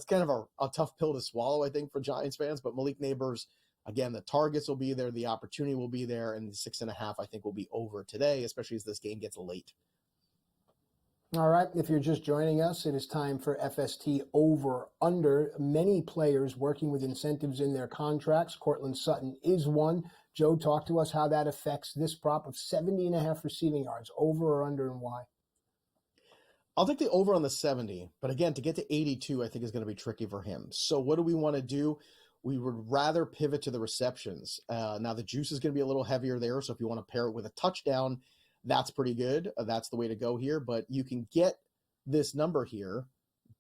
kind of a tough pill to swallow, I think, for Giants fans. But Malik Neighbors, again, the targets will be there, the opportunity will be there, and the 6.5, I think, will be over today, especially as this game gets late. All right, if you're just joining us, it is time for FST over under. Many players working with incentives in their contracts. Cortland Sutton is one. Joe, talk to us how that affects this prop of 70.5 receiving yards. Over or under, and why? I'll take the over on the 70, but again, to get to 82, I think is going to be tricky for him. So what do we want to do? We would rather pivot to the receptions. Now, the juice is going to be a little heavier there, so if you want to pair it with a touchdown, that's pretty good. That's the way to go here. But you can get this number here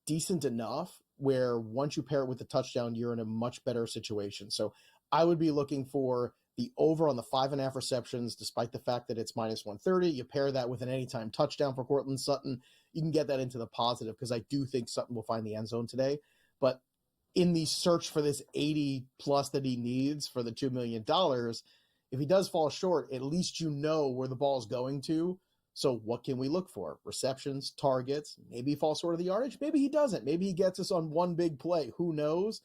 decent enough where once you pair it with the touchdown, you're in a much better situation. So I would be looking for the over on the 5.5 receptions, despite the fact that it's minus 130. You pair that with an anytime touchdown for Cortland Sutton, you can get that into the positive, because I do think Sutton will find the end zone today. But in the search for this 80 plus that he needs for the $2 million, if he does fall short, at least you know where the ball is going to. So what can we look for? Receptions, targets, maybe he falls short of the yardage. Maybe he doesn't. Maybe he gets us on one big play. Who knows?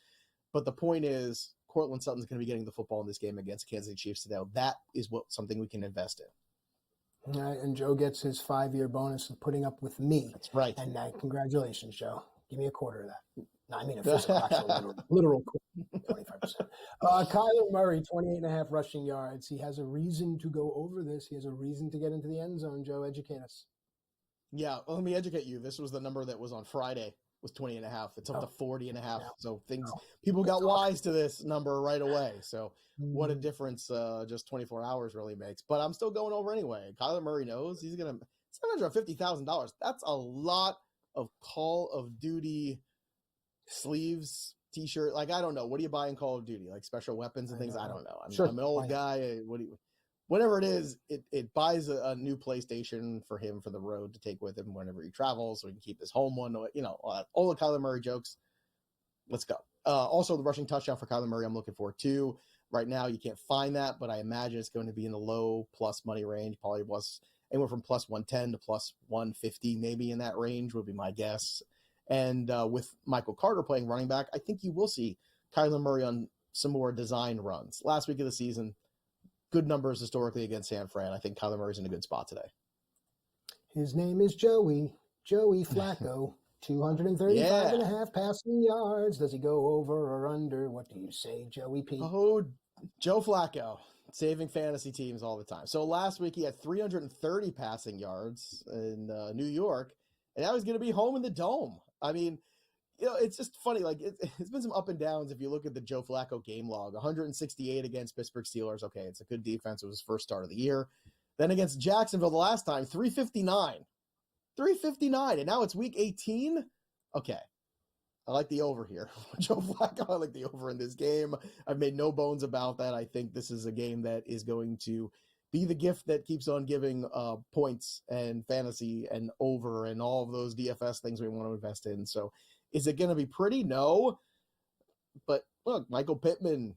But the point is, Cortland Sutton's going to be getting the football in this game against Kansas City Chiefs today. That is something we can invest in. All right, and Joe gets his 5-year bonus of putting up with me. That's right. And congratulations, Joe. Give me a quarter of that. No, I mean a physical, actual, literal 25%. Kyler Murray, 28.5 rushing yards. He has a reason to go over this. He has a reason to get into the end zone. Joe, educate us. Yeah, well, let me educate you. This was the number that was on Friday, was 20.5. It's up to 40.5. So people got wise to this number right away. So what a difference just 24 hours really makes. But I'm still going over anyway. Kyler Murray knows he's going to $750,000. That's a lot of Call of Duty sleeves, t-shirt. Like, I don't know. What do you buy in Call of Duty? Like special weapons and things? I don't know. I'm an old guy. Whatever it is, it buys a new PlayStation for him for the road to take with him whenever he travels, so he can keep his home one. All the Kyler Murray jokes. Let's go. Also, the rushing touchdown for Kyler Murray, I'm looking for too. Right now, you can't find that, but I imagine it's going to be in the low plus money range. Probably was anywhere from plus 110 to plus 150, maybe in that range would be my guess. And with Michael Carter playing running back, I think you will see Kyler Murray on some more design runs. Last week of the season, good numbers historically against San Fran. I think Kyler Murray's in a good spot today. His name is Joey Flacco. 235.5 passing yards. Does he go over or under? What do you say, Joey P? Oh, Joe Flacco, saving fantasy teams all the time. So last week he had 330 passing yards in New York, and now he's going to be home in the Dome. I mean, it's just funny. Like, it's been some up and downs. If you look at the Joe Flacco game log, 168 against Pittsburgh Steelers. Okay, it's a good defense. It was his first start of the year. Then against Jacksonville the last time, 359. And now it's week 18. Okay, I like the over here. Joe Flacco, I like the over in this game. I've made no bones about that. I think this is a game that is going to be the gift that keeps on giving points and fantasy and over and all of those DFS things we want to invest in. So is it going to be pretty? No. But look, Michael Pittman,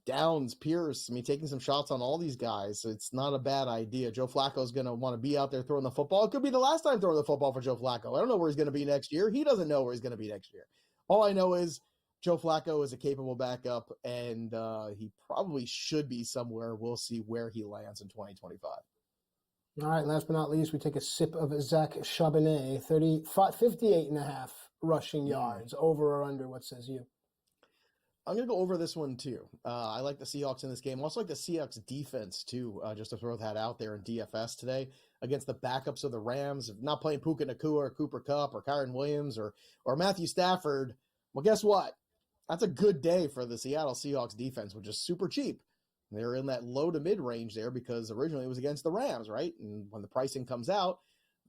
Downs, Pierce, taking some shots on all these guys. So it's not a bad idea. Joe Flacco is going to want to be out there throwing the football. It could be the last time throwing the football for Joe Flacco. I don't know where he's going to be next year. He doesn't know where he's going to be next year. All I know is Joe Flacco is a capable backup, and he probably should be somewhere. We'll see where he lands in 2025. All right, last but not least, we take a sip of Zach Charbonnet, 58.5 rushing yards. Over or under, what says you? I'm going to go over this one, too. I like the Seahawks in this game. Also like the Seahawks defense, too, just to throw that out there in DFS today against the backups of the Rams. Not playing Puka Nacua or Cooper Kupp or Kyron Williams or Matthew Stafford. Well, guess what? That's a good day for the Seattle Seahawks defense, which is super cheap. They're in that low to mid range there because originally it was against the Rams, right? And when the pricing comes out,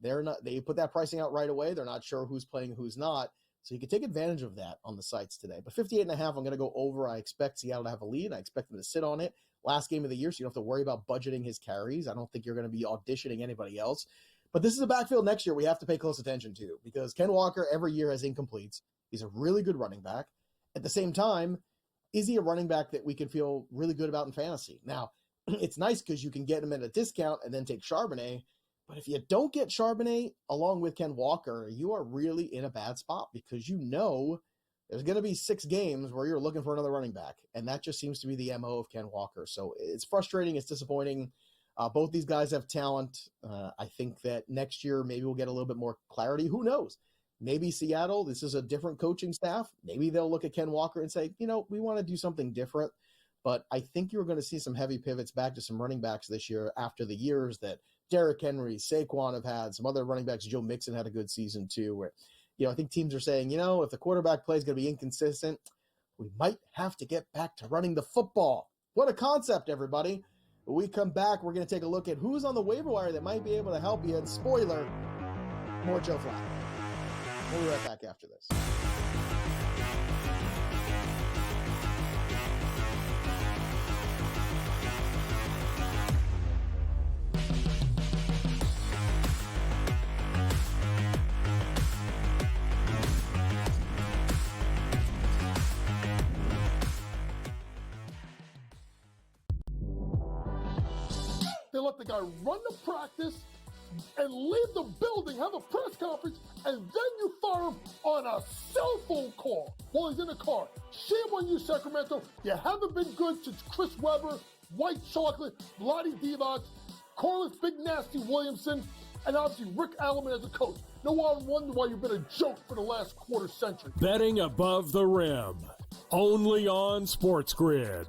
they put that pricing out right away. They're not sure who's playing, who's not. So you can take advantage of that on the sites today. But 58.5, I'm going to go over. I expect Seattle to have a lead. I expect them to sit on it. Last game of the year, so you don't have to worry about budgeting his carries. I don't think you're going to be auditioning anybody else. But this is a backfield next year we have to pay close attention to because Ken Walker every year has incompletes. He's a really good running back. At the same time, is he a running back that we can feel really good about in fantasy? Now, it's nice because you can get him at a discount and then take Charbonnet. But if you don't get Charbonnet along with Ken Walker, you are really in a bad spot because you know there's going to be 6 games where you're looking for another running back. And that just seems to be the MO of Ken Walker. So it's frustrating. It's disappointing. Both these guys have talent. I think that next year maybe we'll get a little bit more clarity. Who knows? Maybe Seattle, this is a different coaching staff. Maybe they'll look at Ken Walker and say, we want to do something different. But I think you're going to see some heavy pivots back to some running backs this year after the years that Derrick Henry, Saquon have had. Some other running backs, Joe Mixon had a good season too, where, I think teams are saying, if the quarterback play is going to be inconsistent, we might have to get back to running the football. What a concept, everybody. When we come back, we're going to take a look at who's on the waiver wire that might be able to help you. And spoiler, more Joe Flacco. We'll be right back after this. They let the guy run the practice, and leave the building, have a press conference, and then you fire him on a cell phone call while he's in the car. Shame on you, Sacramento. You haven't been good since Chris Webber, White Chocolate, Bloody Divac, Corliss Big Nasty Williamson, and obviously Rick Alleman as a coach. No one wonder why you've been a joke for the last quarter century. Betting above the rim. Only on SportsGrid.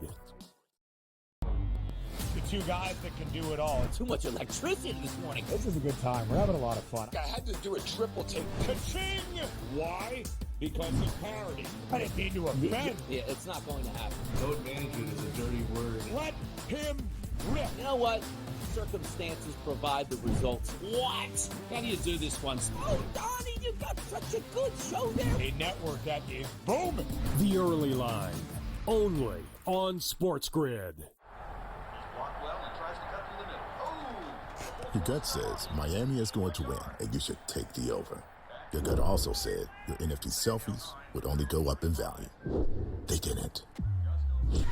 The two guys that can do it all. Too much electricity this morning. This is a good time. We're having a lot of fun. I had to do a triple take. Ka-ching! Why? Because of parity. I didn't mean to offend. Yeah, it's not going to happen. Load management is a dirty word. Let him rip. You know what? Circumstances provide the results. What? How do you do this one? Oh, Donnie, you got such a good show there. A network that is booming. The early line. Only on SportsGrid. Your gut says Miami is going to win, and you should take the over. Your gut also said your NFT selfies would only go up in value. They didn't.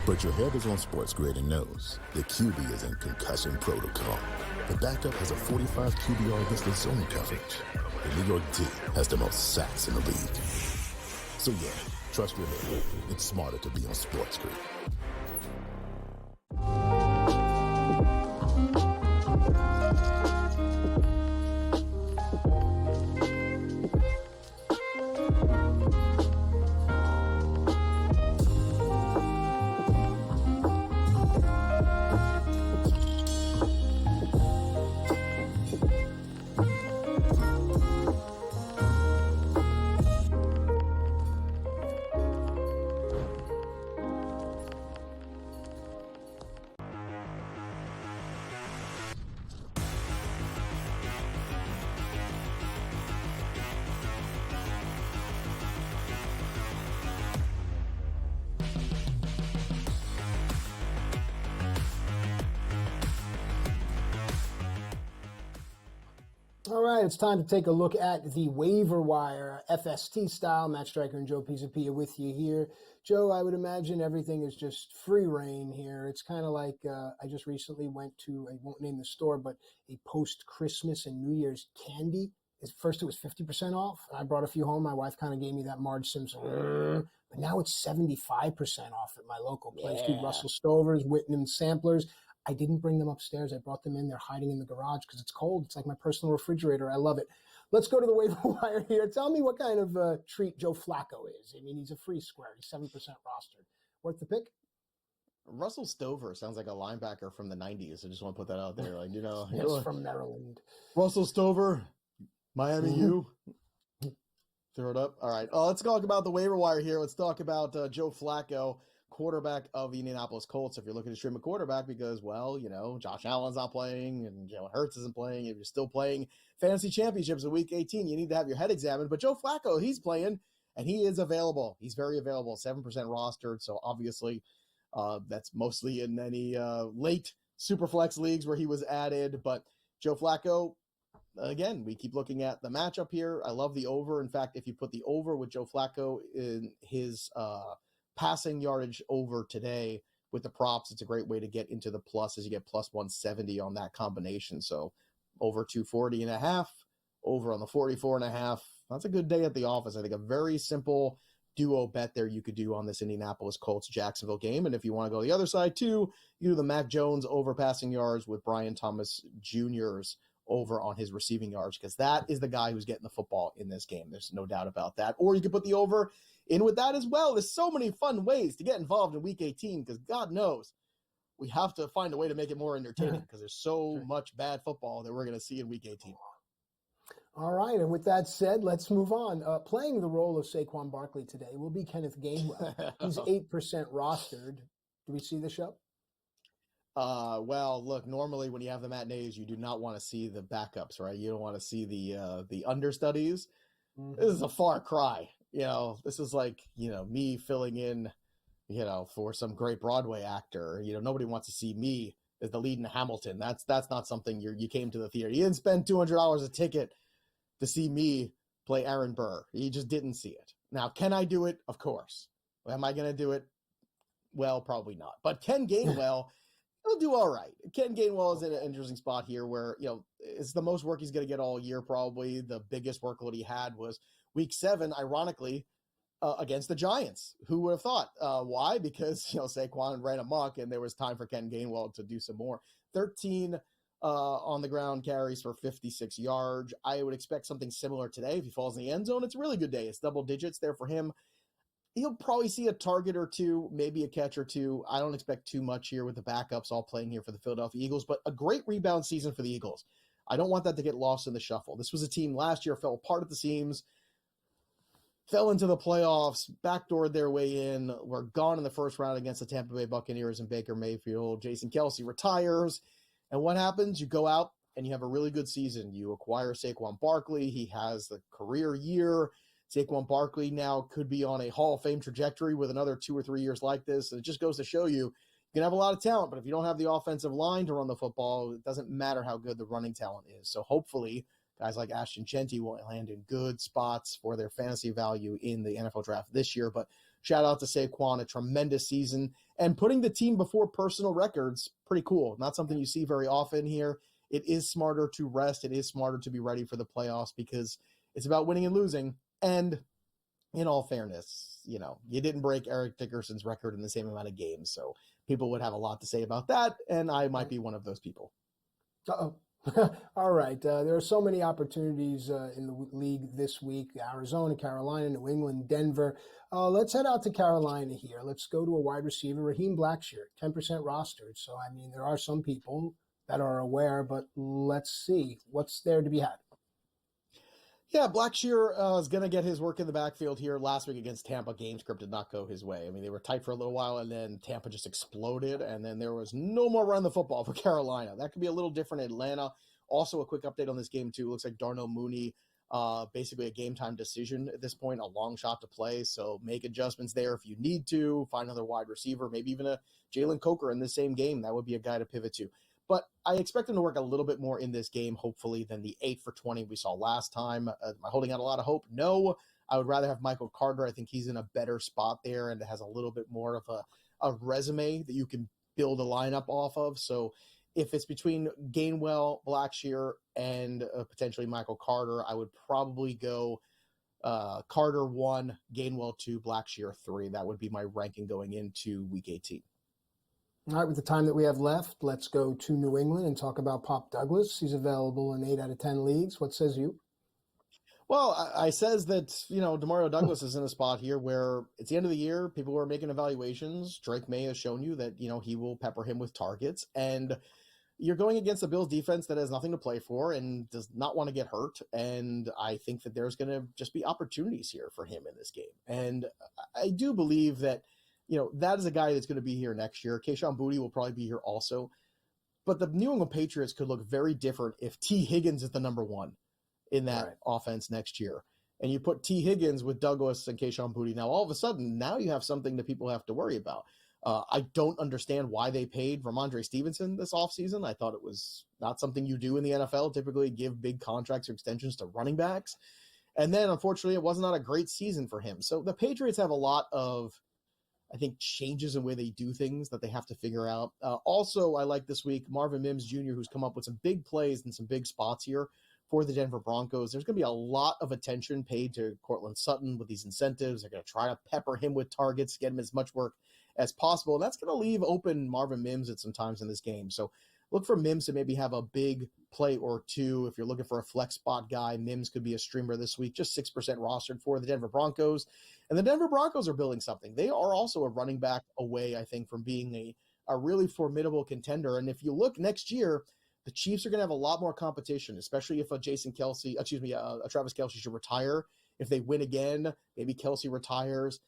But your head is on SportsGrid and knows the QB is in concussion protocol. The backup has a 45 QBR against the zone coverage. The New York D has the most sacks in the league. So yeah, trust your head. It's smarter to be on SportsGrid. All right, it's time to take a look at the waiver wire, FST style. Matt Striker and Joe Pisapia with you here. Joe, I would imagine everything is just free reign here. It's kind of like I just recently went to, I won't name the store, but a post-Christmas and New Year's candy. First it was 50% off. I brought a few home. My wife kind of gave me that Marge Simpson. But now it's 75% off at my local place. Yeah. Dude, Russell Stover's, Whitman samplers. I didn't bring them upstairs. I brought them in. They're hiding in the garage because it's cold. It's like my personal refrigerator. I love it. Let's go to the waiver wire here. Tell me what kind of treat Joe Flacco is. I mean, he's a free square. He's 7% rostered. Worth the pick? Russell Stover sounds like a linebacker from the 90s. I just want to put that out there. Like, you know, He's from Maryland. Russell Stover, Miami U. Throw it up. All right. Let's talk about the waiver wire here. Let's talk about Joe Flacco, quarterback of the Indianapolis Colts. If you're looking to stream a quarterback because, well, you know, Josh Allen's not playing and Jalen Hurts isn't playing. If you're still playing fantasy championships in week 18, you need to have your head examined. But Joe Flacco, he's playing and he is available. He's very available, 7% rostered. So obviously that's mostly in any late Superflex leagues where he was added. But Joe Flacco, again, we keep looking at the matchup here. I love the over. In fact, if you put the over with Joe Flacco in his passing yardage over today with the props, it's a great way to get into the plus as you get plus 170 on that combination. So over 240.5, over on the 44.5. That's a good day at the office. I think a very simple duo bet there you could do on this Indianapolis Colts Jacksonville game. And if you want to go the other side too, you do the Mac Jones over passing yards with Brian Thomas Jr.'s over on his receiving yards, because that is the guy who's getting the football in this game. There's no doubt about that. Or you could put the over in with that as well. There's so many fun ways to get involved in week 18 because God knows we have to find a way to make it more entertaining because there's so much bad football that we're going to see in week 18. All right, and with that said, let's move on. Playing the role of Saquon Barkley today will be Kenneth Gainwell. He's 8% rostered. Do we see the show? Well, look, normally when you have the matinees, you do not want to see the backups, right? You don't want to see the understudies. Mm-hmm. This is a far cry. You know, this is like, you know, me filling in, you know, for some great Broadway actor. You know, nobody wants to see me as the lead in Hamilton. That's not something you came to the theater. You didn't spend $200 a ticket to see me play Aaron Burr. You just didn't see it. Now, can I do it? Of course. Am I going to do it? Well, probably not. But Ken Gainwell, he'll do all right. Ken Gainwell is in an interesting spot here where, it's the most work he's going to get all year probably. The biggest workload he had was week 7, ironically, against the Giants. Who would have thought? Why? Because, Saquon ran amok and there was time for Ken Gainwell to do some more. 13 on the ground carries for 56 yards. I would expect something similar today. If he falls in the end zone, it's a really good day. It's double digits there for him. He'll probably see a target or two, maybe a catch or two. I don't expect too much here with the backups all playing here for the Philadelphia Eagles, but a great rebound season for the Eagles. I don't want that to get lost in the shuffle. This was a team last year, fell apart at the seams, fell into the playoffs, backdoored their way in, were gone in the first round against the Tampa Bay Buccaneers and Baker Mayfield. Jason Kelce retires. And what happens? You go out and you have a really good season. You acquire Saquon Barkley. He has the career year. Saquon Barkley now could be on a Hall of Fame trajectory with another 2 or 3 years like this. And it just goes to show you can have a lot of talent, but if you don't have the offensive line to run the football, it doesn't matter how good the running talent is. So hopefully guys like Ashton Chenty will land in good spots for their fantasy value in the NFL draft this year. But shout out to Saquon, a tremendous season. And putting the team before personal records, pretty cool. Not something you see very often here. It is smarter to rest. It is smarter to be ready for the playoffs because it's about winning and losing. And in all fairness, you didn't break Eric Dickerson's record in the same amount of games. So people would have a lot to say about that. And I might be one of those people. Uh-oh. All right. There are so many opportunities in the league this week. Arizona, Carolina, New England, Denver. Let's head out to Carolina here. Let's go to a wide receiver, Raheem Blackshear, 10% rostered. So, there are some people that are aware, but let's see what's there to be had. Yeah, Blackshear is going to get his work in the backfield here. Last week against Tampa, game script did not go his way. They were tight for a little while, and then Tampa just exploded, and then there was no more run the football for Carolina. That could be a little different in Atlanta. Also, a quick update on this game, too. Looks like Darnell Mooney, basically a game-time decision at this point, a long shot to play, so make adjustments there if you need to. Find another wide receiver, maybe even a Jalen Coker in the same game. That would be a guy to pivot to. But I expect him to work a little bit more in this game, hopefully, than the 8 for 20 we saw last time. Am I holding out a lot of hope? No. I would rather have Michael Carter. I think he's in a better spot there and has a little bit more of a resume that you can build a lineup off of. So if it's between Gainwell, Blackshear, and potentially Michael Carter, I would probably go Carter 1, Gainwell 2, Blackshear 3. That would be my ranking going into Week 18. All right, with the time that we have left, let's go to New England and talk about Pop Douglas. He's available in 8 out of 10 leagues. What says you? Well, I says that, Demario Douglas is in a spot here where it's the end of the year. People are making evaluations. Drake May has shown you that, he will pepper him with targets. And you're going against a Bills defense that has nothing to play for and does not want to get hurt. And I think that there's going to just be opportunities here for him in this game. And I do believe that, that is a guy that's going to be here next year. Kayshon Boutte will probably be here also. But the New England Patriots could look very different if T. Higgins is the number 1 in that offense next year. And you put T. Higgins with Douglas and Kayshon Boutte. Now, all of a sudden, now you have something that people have to worry about. I don't understand why they paid Ramondre Stevenson this offseason. I thought it was not something you do in the NFL, typically give big contracts or extensions to running backs. And then, unfortunately, it was not a great season for him. So the Patriots have a lot of, I think, changes in the way they do things that they have to figure out. Also, I like this week Marvin Mims Jr., who's come up with some big plays and some big spots here for the Denver Broncos. There's going to be a lot of attention paid to Cortland Sutton with these incentives. They're going to try to pepper him with targets, get him as much work as possible. And that's going to leave open Marvin Mims at some times in this game. So look for Mims to maybe have a big play or two. If you're looking for a flex spot guy, Mims could be a streamer this week, just 6% rostered for the Denver Broncos. And the Denver Broncos are building something. They are also a running back away, I think, from being a really formidable contender. And if you look next year, the Chiefs are going to have a lot more competition, especially if a Travis Kelce should retire. If they win again, maybe Kelce retires.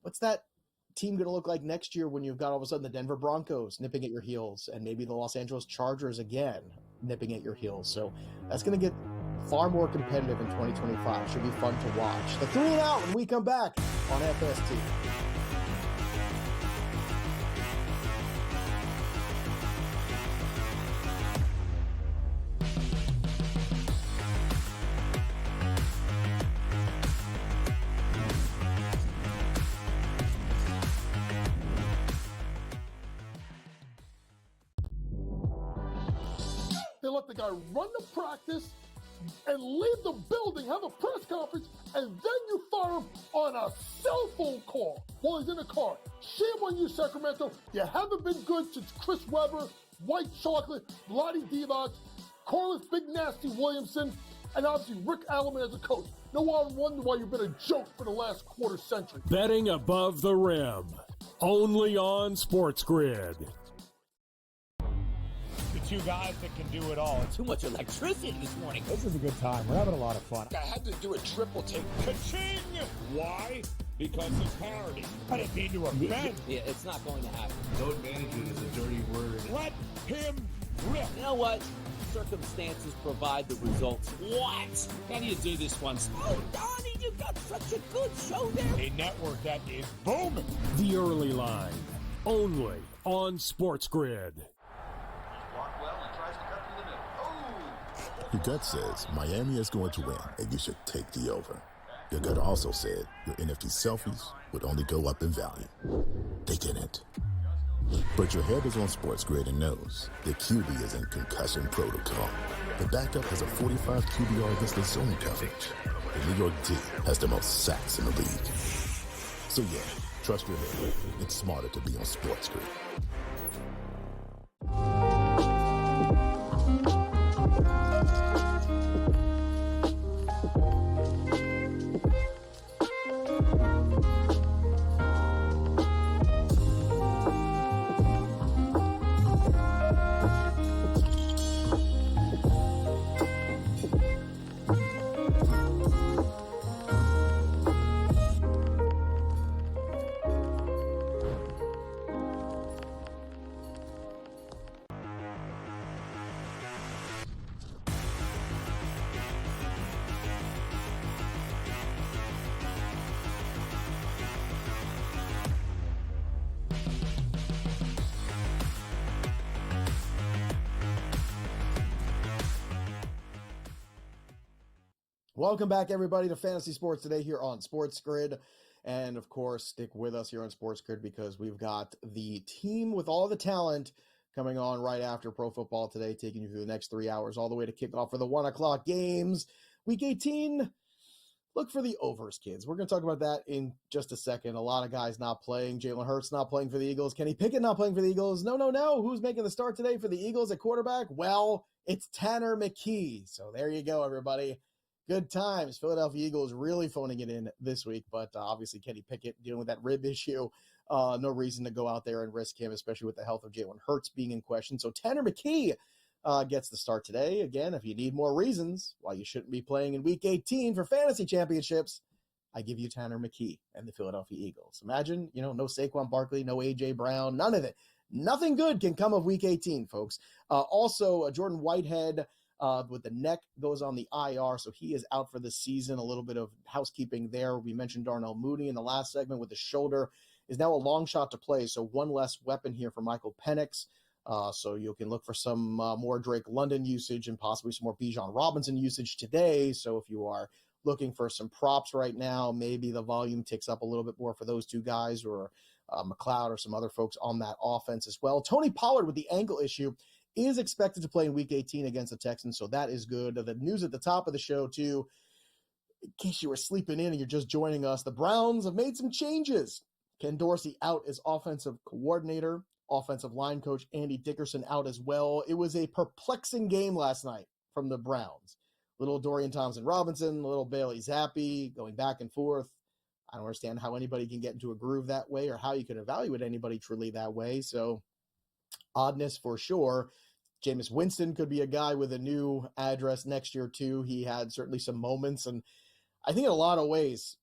What's that team going to look like next year when you've got all of a sudden the Denver Broncos nipping at your heels and maybe the Los Angeles Chargers again nipping at your heels? So that's going to get far more competitive in 2025. Should be fun to watch. The 3 and Out when we come back on FST. let the guy run the practice and leave the building, have a press conference, and then you fire him on a cell phone call while he's in the car. Shame on you, Sacramento. You haven't been good since Chris Webber, White Chocolate, Vlade Divac, Carlos Big Nasty Williamson, and obviously Rick Alleman as a coach. No one wonder why you've been a joke for the last quarter century. Betting above the rim. Only on SportsGrid. The two guys that can do it all. Too much electricity this morning. This is a good time. We're having a lot of fun. I had to do a triple take. Ka-ching! Why? Because of parity. I didn't mean to offend. Yeah, it's not going to happen. Load management is a dirty word. Let him rip. You know what? Circumstances provide the results. What? How do you do this one? Oh, Donnie, you got such a good show there. A network that is booming. The Early Line. Only on SportsGrid. Your gut says Miami is going to win, and you should take the over. Your gut also said your NFT selfies would only go up in value. They didn't. But your head is on SportsGrid and knows the QB is in concussion protocol. The backup has a 45 QBR against the zone coverage. The New York D has the most sacks in the league. So yeah, trust your head. It's smarter to be on SportsGrid. Welcome back, everybody, to Fantasy Sports Today here on SportsGrid. And, of course, stick with us here on SportsGrid because we've got the team with all the talent coming on right after Pro Football Today, taking you through the next 3 hours, all the way to kickoff for the 1 o'clock games. Week 18, look for the overs, kids. We're going to talk about that in just a second. A lot of guys not playing. Jalen Hurts not playing for the Eagles. Kenny Pickett not playing for the Eagles. No. Who's making the start today for the Eagles at quarterback? Well, it's Tanner McKee. So there you go, everybody. Good times. Philadelphia Eagles really phoning it in this week, but obviously Kenny Pickett dealing with that rib issue. No reason to go out there and risk him, especially with the health of Jalen Hurts being in question. So Tanner McKee gets the start today. Again, if you need more reasons why you shouldn't be playing in Week 18 for fantasy championships, I give you Tanner McKee and the Philadelphia Eagles. Imagine, no Saquon Barkley, no A.J. Brown, none of it. Nothing good can come of Week 18, folks. Also, Jordan Whitehead, with the neck goes on the IR, so he is out for the season. A little bit of housekeeping there. We mentioned Darnell Mooney in the last segment with the shoulder. Is now a long shot to play, so one less weapon here for Michael Penix. So you can look for some more Drake London usage and possibly some more Bijan Robinson usage today. So if you are looking for some props right now, maybe the volume ticks up a little bit more for those two guys or McLeod or some other folks on that offense as well. Tony Pollard with the ankle issue is expected to play in Week 18 against the Texans, so that is good. The news at the top of the show, too, in case you were sleeping in and you're just joining us, the Browns have made some changes. Ken Dorsey out as offensive coordinator, offensive line coach Andy Dickerson out as well. It was a perplexing game last night from the Browns. Little Dorian Thompson-Robinson, little Bailey Zappi going back and forth. I don't understand how anybody can get into a groove that way or how you can evaluate anybody truly that way, so oddness for sure. Jameis Winston could be a guy with a new address next year, too. He had certainly some moments, and I think in a lot of ways,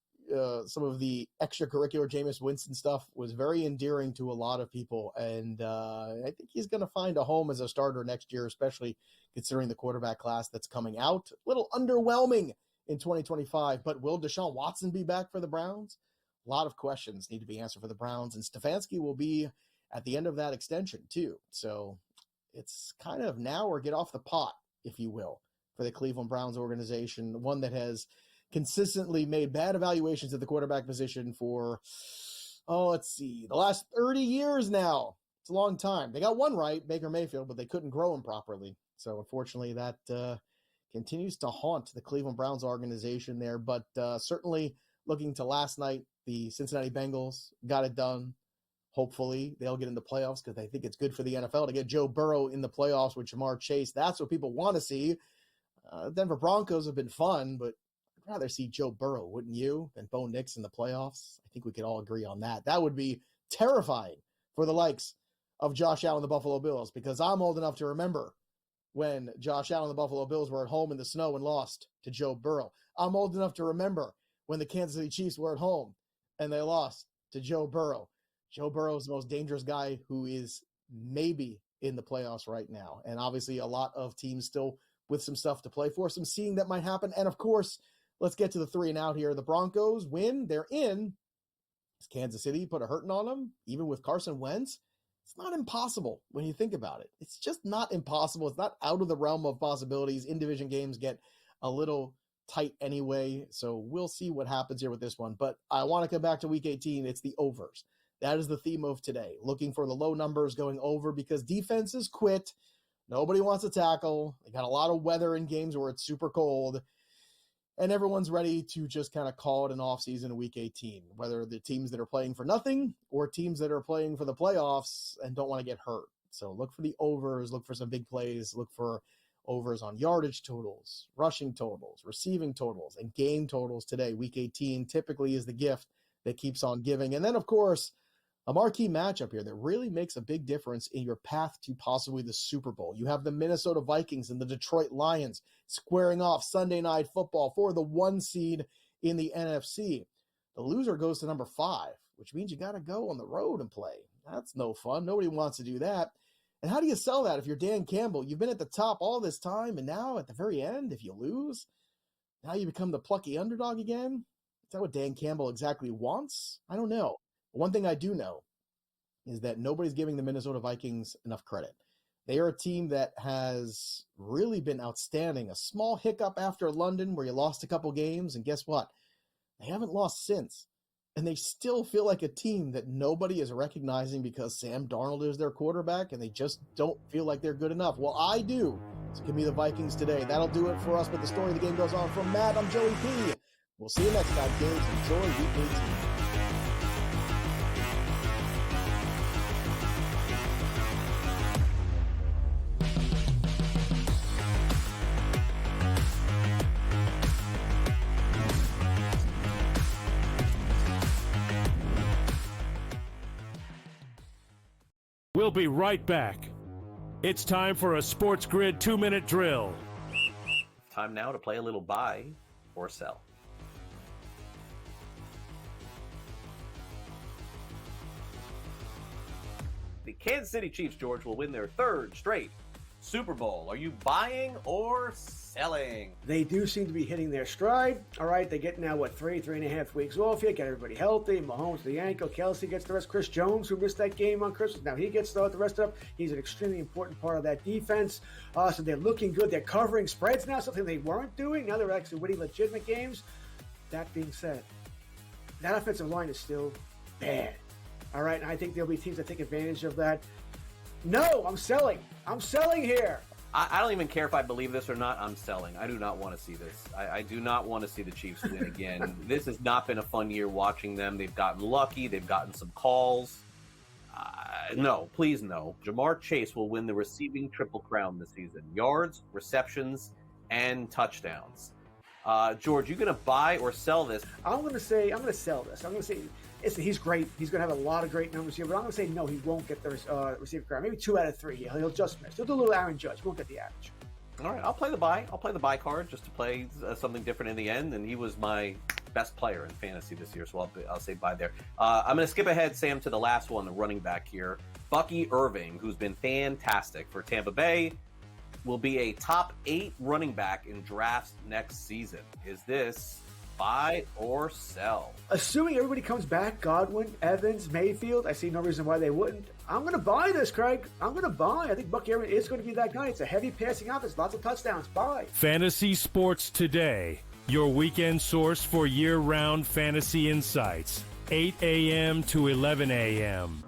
some of the extracurricular Jameis Winston stuff was very endearing to a lot of people, and I think he's going to find a home as a starter next year, especially considering the quarterback class that's coming out. A little underwhelming in 2025, but will Deshaun Watson be back for the Browns? A lot of questions need to be answered for the Browns, and Stefanski will be at the end of that extension, too. So it's kind of now or get off the pot, if you will, for the Cleveland Browns organization, one that has consistently made bad evaluations at the quarterback position for, the last 30 years now. It's a long time. They got one right, Baker Mayfield, but they couldn't grow him properly. So unfortunately, that continues to haunt the Cleveland Browns organization there. But certainly looking to last night, the Cincinnati Bengals got it done. Hopefully they'll get in the playoffs because I think it's good for the NFL to get Joe Burrow in the playoffs with Jamar Chase. That's what people want to see. Denver Broncos have been fun, but I'd rather see Joe Burrow, wouldn't you, than Bo Nix in the playoffs? I think we could all agree on that. That would be terrifying for the likes of Josh Allen and the Buffalo Bills, because I'm old enough to remember when Josh Allen and the Buffalo Bills were at home in the snow and lost to Joe Burrow. I'm old enough to remember when the Kansas City Chiefs were at home and they lost to Joe Burrow. Joe Burrow is the most dangerous guy who is maybe in the playoffs right now. And obviously a lot of teams still with some stuff to play for, some seeing that might happen. And of course, let's get to the 3 and out here. The Broncos win. They're in. Does Kansas City put a hurting on them, even with Carson Wentz? It's not impossible when you think about it. It's just not impossible. It's not out of the realm of possibilities. In-division games get a little tight anyway, so we'll see what happens here with this one. But I want to come back to Week 18. It's the overs. That is the theme of today. Looking for the low numbers going over because defenses quit. Nobody wants to tackle. They got a lot of weather in games where it's super cold. And everyone's ready to just kind of call it an offseason in Week 18, whether the teams that are playing for nothing or teams that are playing for the playoffs and don't want to get hurt. So look for the overs, look for some big plays, look for overs on yardage totals, rushing totals, receiving totals, and game totals today. Week 18 typically is the gift that keeps on giving. And then, of course, a marquee matchup here that really makes a big difference in your path to possibly the Super Bowl. You have the Minnesota Vikings and the Detroit Lions squaring off Sunday Night Football for the 1 seed in the NFC. The loser goes to number 5, which means you got to go on the road and play. That's no fun. Nobody wants to do that. And how do you sell that if you're Dan Campbell? You've been at the top all this time, and now at the very end, if you lose, now you become the plucky underdog again? Is that what Dan Campbell exactly wants? I don't know. One thing I do know is that nobody's giving the Minnesota Vikings enough credit. They are a team that has really been outstanding. A small hiccup after London where you lost a couple games, and guess what? They haven't lost since. And they still feel like a team that nobody is recognizing because Sam Darnold is their quarterback, and they just don't feel like they're good enough. Well, I do. So give me the Vikings today. That'll do it for us, but the story of the game goes on. From Matt, I'm Joey P. We'll see you next time, kids. Enjoy Week 18. We'll be right back. It's time for a SportsGrid 2-minute drill. Time now to play a little buy or sell. The Kansas City Chiefs, George, will win their 3rd straight Super Bowl. Are you buying or selling? They do seem to be hitting their stride. All right, they get now, 3.5 weeks off here, get everybody healthy. Mahomes the ankle, Kelsey gets the rest. Chris Jones, who missed that game on Christmas, now he gets the rest of it. He's an extremely important part of that defense. So they're looking good. They're covering spreads now, something they weren't doing. Now they're actually winning legitimate games. That being said, that offensive line is still bad. All right, and I think there'll be teams that take advantage of that. No, I'm selling. I'm selling here. I don't even care if I believe this or not. I'm selling. I do not want to see this. I do not want to see the Chiefs win again. This has not been a fun year watching them. They've gotten lucky. They've gotten some calls. No, please no. Jamar Chase will win the receiving triple crown this season. Yards, receptions, and touchdowns. George, you going to buy or sell this? I'm going to sell this. I'm going to say he's great. He's going to have a lot of great numbers here, but I'm going to say no, he won't get the receiver crown. Maybe 2 out of 3. He'll just miss. He'll do a little Aaron Judge. He won't get the average. All right, I'll play the buy. I'll play the buy card just to play something different in the end, and he was my best player in fantasy this year, so I'll say buy there. I'm going to skip ahead, Sam, to the last one, the running back here. Bucky Irving, who's been fantastic for Tampa Bay, will be a top 8 running back in drafts next season. Is this buy or sell? Assuming everybody comes back, Godwin, Evans, Mayfield, I see no reason why they wouldn't. I'm going to buy this, Craig. I'm going to buy. I think Bucky Irving is going to be that guy. It's a heavy passing offense, lots of touchdowns. Buy. Fantasy Sports Today, your weekend source for year-round fantasy insights, 8 a.m. to 11 a.m.